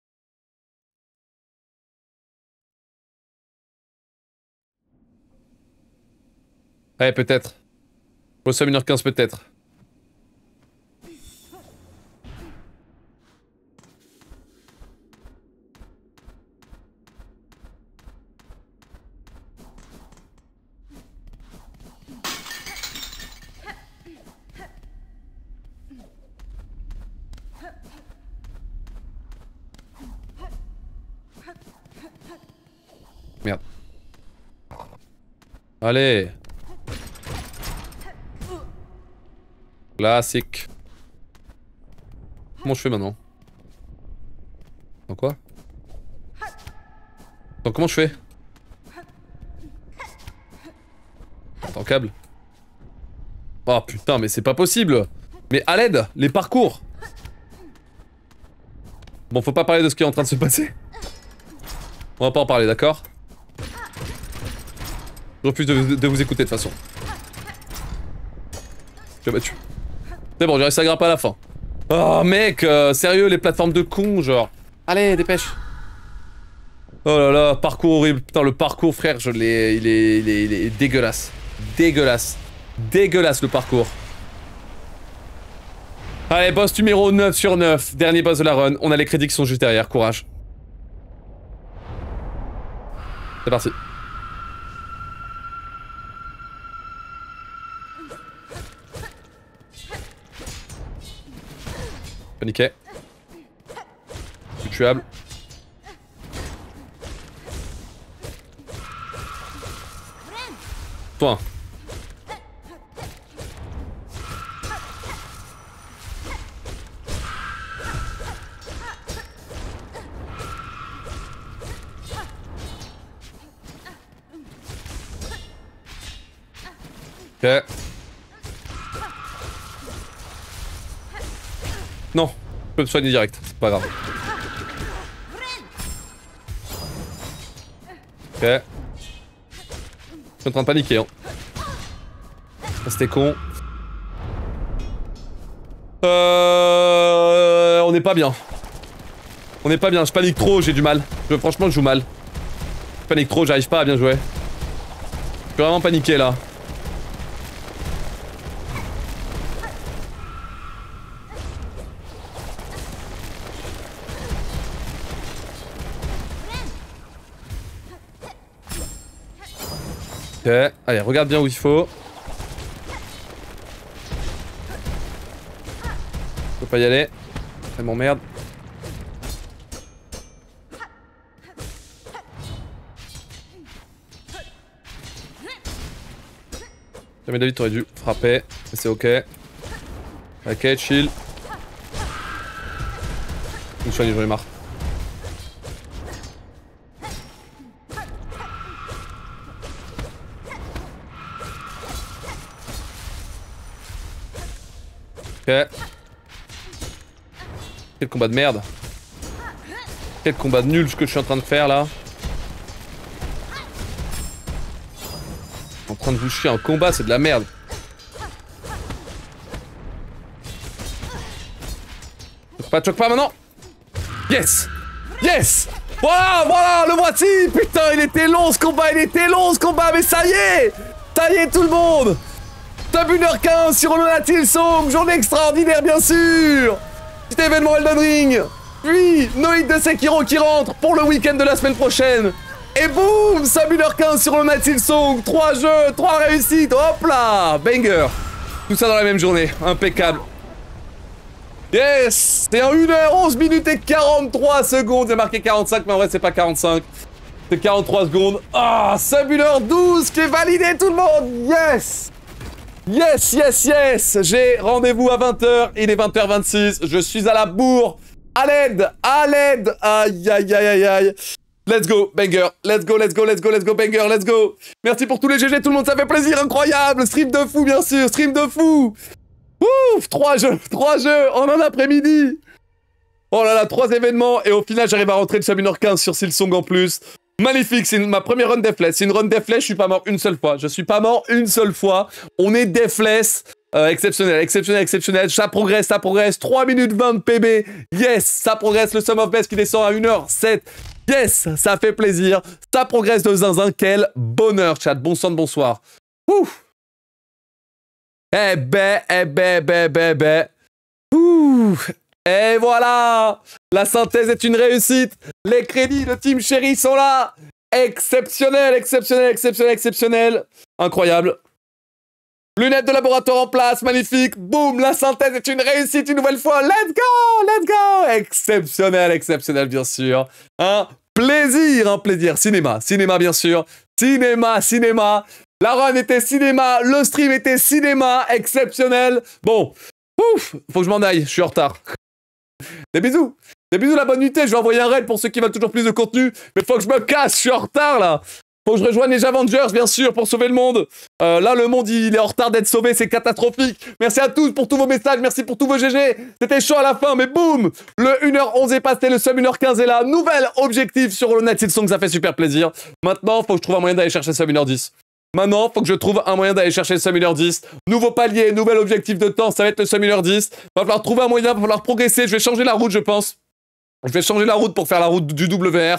Ouais, peut-être. Pour le sub 1h15 peut-être. Merde. Allez. Classique. Comment je fais maintenant? Dans quoi? Attends, comment je fais? Attends, câble. Oh putain, mais c'est pas possible! Mais à l'aide, les parcours! Bon, faut pas parler de ce qui est en train de se passer. On va pas en parler, d'accord? Je refuse de vous écouter de toute façon. Je suis battu. C'est bon, j'ai réussi à grimper à la fin. Oh mec, sérieux, les plateformes de cons, genre. Allez, dépêche. Oh là là, parcours horrible. Putain, le parcours, frère, je l'ai... Il est dégueulasse. Dégueulasse. Dégueulasse, le parcours. Allez, boss numéro 9 sur 9. Dernier boss de la run. On a les crédits qui sont juste derrière. Courage. C'est parti. Paniqué. Tuable. Toi. Ok. Non, je peux me soigner direct, c'est pas grave. Ok. Je suis en train de paniquer, hein. C'était con. On n'est pas bien. On n'est pas bien, je panique trop, j'ai du mal. Franchement, je joue mal. Je panique trop, j'arrive pas à bien jouer. Je suis vraiment paniqué là. Ok, allez, regarde bien où il faut. Je peux pas y aller. Ça m'emmerde. Jamais David, t'aurais dû frapper. Mais c'est ok. Ok, chill. Je me soigne, j'en ai marre. Ok. Quel combat de merde. Quel combat de nul ce que je suis en train de faire là. En train de vous chier en combat, c'est de la merde. Choque pas maintenant. Yes. Yes. Voilà, voilà, le voici. Putain, il était long ce combat, il était long ce combat, mais ça y est. Ça y est tout le monde. Top 1h15 sur Hollow Knight Silksong, journée extraordinaire bien sûr. Petit événement Elden Ring. Puis, Noïd de Sekiro qui rentre pour le week-end de la semaine prochaine. Et boum, sub 1h15 sur Hollow Knight Silksong, 3 jeux, 3 réussites, hop là, banger. Tout ça dans la même journée, impeccable. Yes, c'est en 1h11 minutes et 43 secondes, c'est marqué 45, mais en vrai c'est pas 45. C'est 43 secondes. Ah, sub 1h12 qui est validé tout le monde, yes. Yes, yes, yes. J'ai rendez-vous à 20h, il est 20h26, je suis à la bourre. À l'aide, aïe, aïe, aïe, aïe, aïe. Let's go, banger, let's go, let's go, let's go, let's go, banger, let's go. Merci pour tous les GG, tout le monde, ça fait plaisir, incroyable. Stream de fou, bien sûr, stream de fou. Ouf, 3 jeux en un après-midi. Oh là là, 3 événements, et au final, j'arrive à rentrer le sub 1h15 sur Silksong en plus. Magnifique, c'est ma première run deathless. C'est une run deathless, je suis pas mort une seule fois. Je suis pas mort une seule fois. On est deathless. Exceptionnel, exceptionnel, exceptionnel. Ça progresse, ça progresse. 3 minutes 20 de PB. Yes, ça progresse. Le sum of best qui descend à 1h07. Yes, ça fait plaisir. Ça progresse de zinzin. Quel bonheur, chat. Bon sang de bonsoir. Ouf. Eh ben. Ouh. Et voilà. La synthèse est une réussite. Les crédits de Team Cherry sont là. Exceptionnel, exceptionnel, exceptionnel, exceptionnel. Incroyable. Lunettes de laboratoire en place, magnifique. Boum, la synthèse est une réussite une nouvelle fois. Let's go, let's go. Exceptionnel, exceptionnel, bien sûr. Un plaisir, un plaisir. Cinéma, cinéma, bien sûr. Cinéma, cinéma. La run était cinéma, le stream était cinéma. Exceptionnel. Bon, ouf, faut que je m'en aille, je suis en retard. Des bisous. Des bisous, la bonne nuit. Je vais envoyer un raid pour ceux qui veulent toujours plus de contenu. Mais faut que je me casse, je suis en retard, là. Faut que je rejoigne les Avengers, bien sûr, pour sauver le monde. Là, le monde, il est en retard d'être sauvé, c'est catastrophique. Merci à tous pour tous vos messages, merci pour tous vos GG. C'était chaud à la fin, mais boum, le 1h11 est passé, le sub 1h15 est là. Nouvel objectif sur Hollow Knight Silksong, ça fait super plaisir. Maintenant, faut que je trouve un moyen d'aller chercher le sub 1h10. Maintenant, faut que je trouve un moyen d'aller chercher le sub 1h10. Nouveau palier, nouvel objectif de temps, ça va être le sub 1h10. Va falloir trouver un moyen, va falloir progresser. Je vais changer la route, je pense. Je vais changer la route pour faire la route du WR.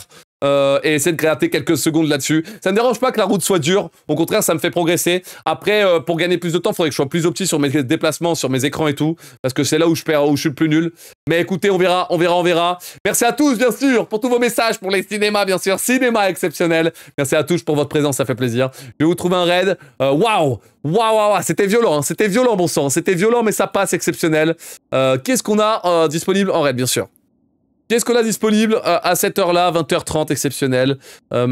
Et essayer de gratter quelques secondes là-dessus. Ça ne me dérange pas que la route soit dure. Au contraire, ça me fait progresser. Après, pour gagner plus de temps, il faudrait que je sois plus opti sur mes déplacements, sur mes écrans et tout. Parce que c'est là où je perds, où je suis le plus nul. Mais écoutez, on verra, on verra, on verra. Merci à tous, bien sûr, pour tous vos messages, pour les cinémas, bien sûr. Cinéma exceptionnel. Merci à tous pour votre présence, ça fait plaisir. Je vais vous trouver un raid. Waouh! Waouh, c'était violent, hein. C'était violent, bon sang. C'était violent, mais ça passe, exceptionnel. Qu'est-ce qu'on a disponible en raid, bien sûr? Qu'est-ce qu'on a disponible à cette heure-là, 20h30, exceptionnel. Ah,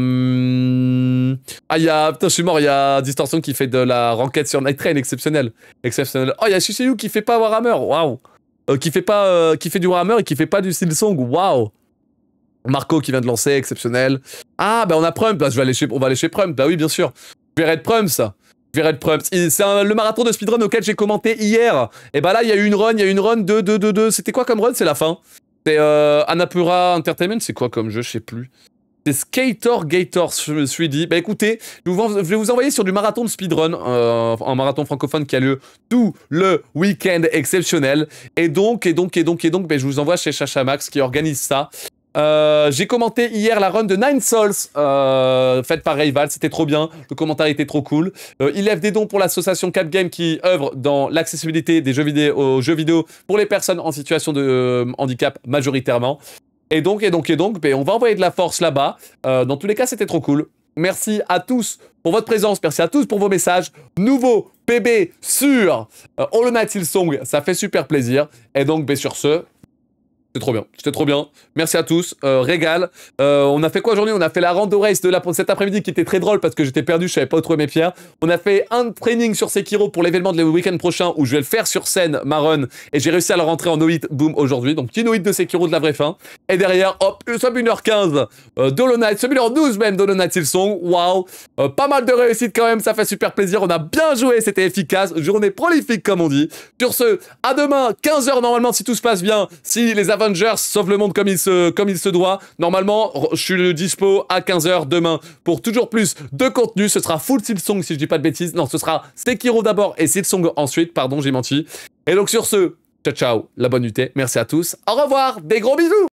il y a... Putain, je suis mort, il y a Distortion qui fait de la ranked sur Night Train, exceptionnel. Exceptionnel. Oh, il y a Suseyu qui fait pas Warhammer, waouh. Qui fait du Warhammer et qui fait pas du Silksong, waouh. Marco qui vient de lancer, exceptionnel. Ah, bah on a Prump, bah, on va aller chez Prump, bah oui, bien sûr. Je verrai de Prump, ça. C'est le marathon de speedrun auquel j'ai commenté hier. Et bah là, il y a eu une run, de... C'était quoi comme run? C'est la fin. C'est Annapurna Entertainment, c'est quoi comme jeu? Je sais plus. C'est Skater Gator 3D. Bah écoutez, je vais vous envoyer sur du marathon de speedrun, un marathon francophone qui a lieu tout le week-end exceptionnel. Et donc, bah, je vous envoie chez Chachamax qui organise ça. J'ai commenté hier la run de Nine Souls faite par Rival, c'était trop bien, le commentaire était trop cool. Il lève des dons pour l'association Cap Game qui œuvre dans l'accessibilité des jeux vidéo aux jeux vidéo pour les personnes en situation de handicap majoritairement. Et donc, ben, on va envoyer de la force là-bas. Dans tous les cas, c'était trop cool. Merci à tous pour votre présence, merci à tous pour vos messages. Nouveau PB sur Hollow Knight Silksong, ça fait super plaisir. Et donc, ben, sur ce... C'était trop bien. Merci à tous, régal. On a fait quoi aujourd'hui? On a fait la rando race de cet après-midi qui était très drôle parce que j'étais perdu, je savais pas où trouver mes pierres. On a fait un training sur Sekiro pour l'événement de le week-end prochain où je vais le faire sur scène, ma run, et j'ai réussi à le rentrer en no-hit, boom, aujourd'hui. Donc petit no-hit de Sekiro de la vraie fin. Et derrière, hop, sub 1h15 d'Hollow Knight, sub 1h12 même d'Hollow Knight Silksong, waouh. Pas mal de réussite quand même, ça fait super plaisir. On a bien joué, c'était efficace. Journée prolifique comme on dit. Sur ce, à demain, 15h normalement si tout se passe bien, si les Avengers sauvent le monde comme il se doit. Normalement, je suis dispo à 15h demain pour toujours plus de contenu. Ce sera full Silksong si je dis pas de bêtises. Non, ce sera Sekiro d'abord et Silksong ensuite. Pardon, j'ai menti. Et donc sur ce, ciao ciao, la bonne nuit. Merci à tous. Au revoir, des gros bisous.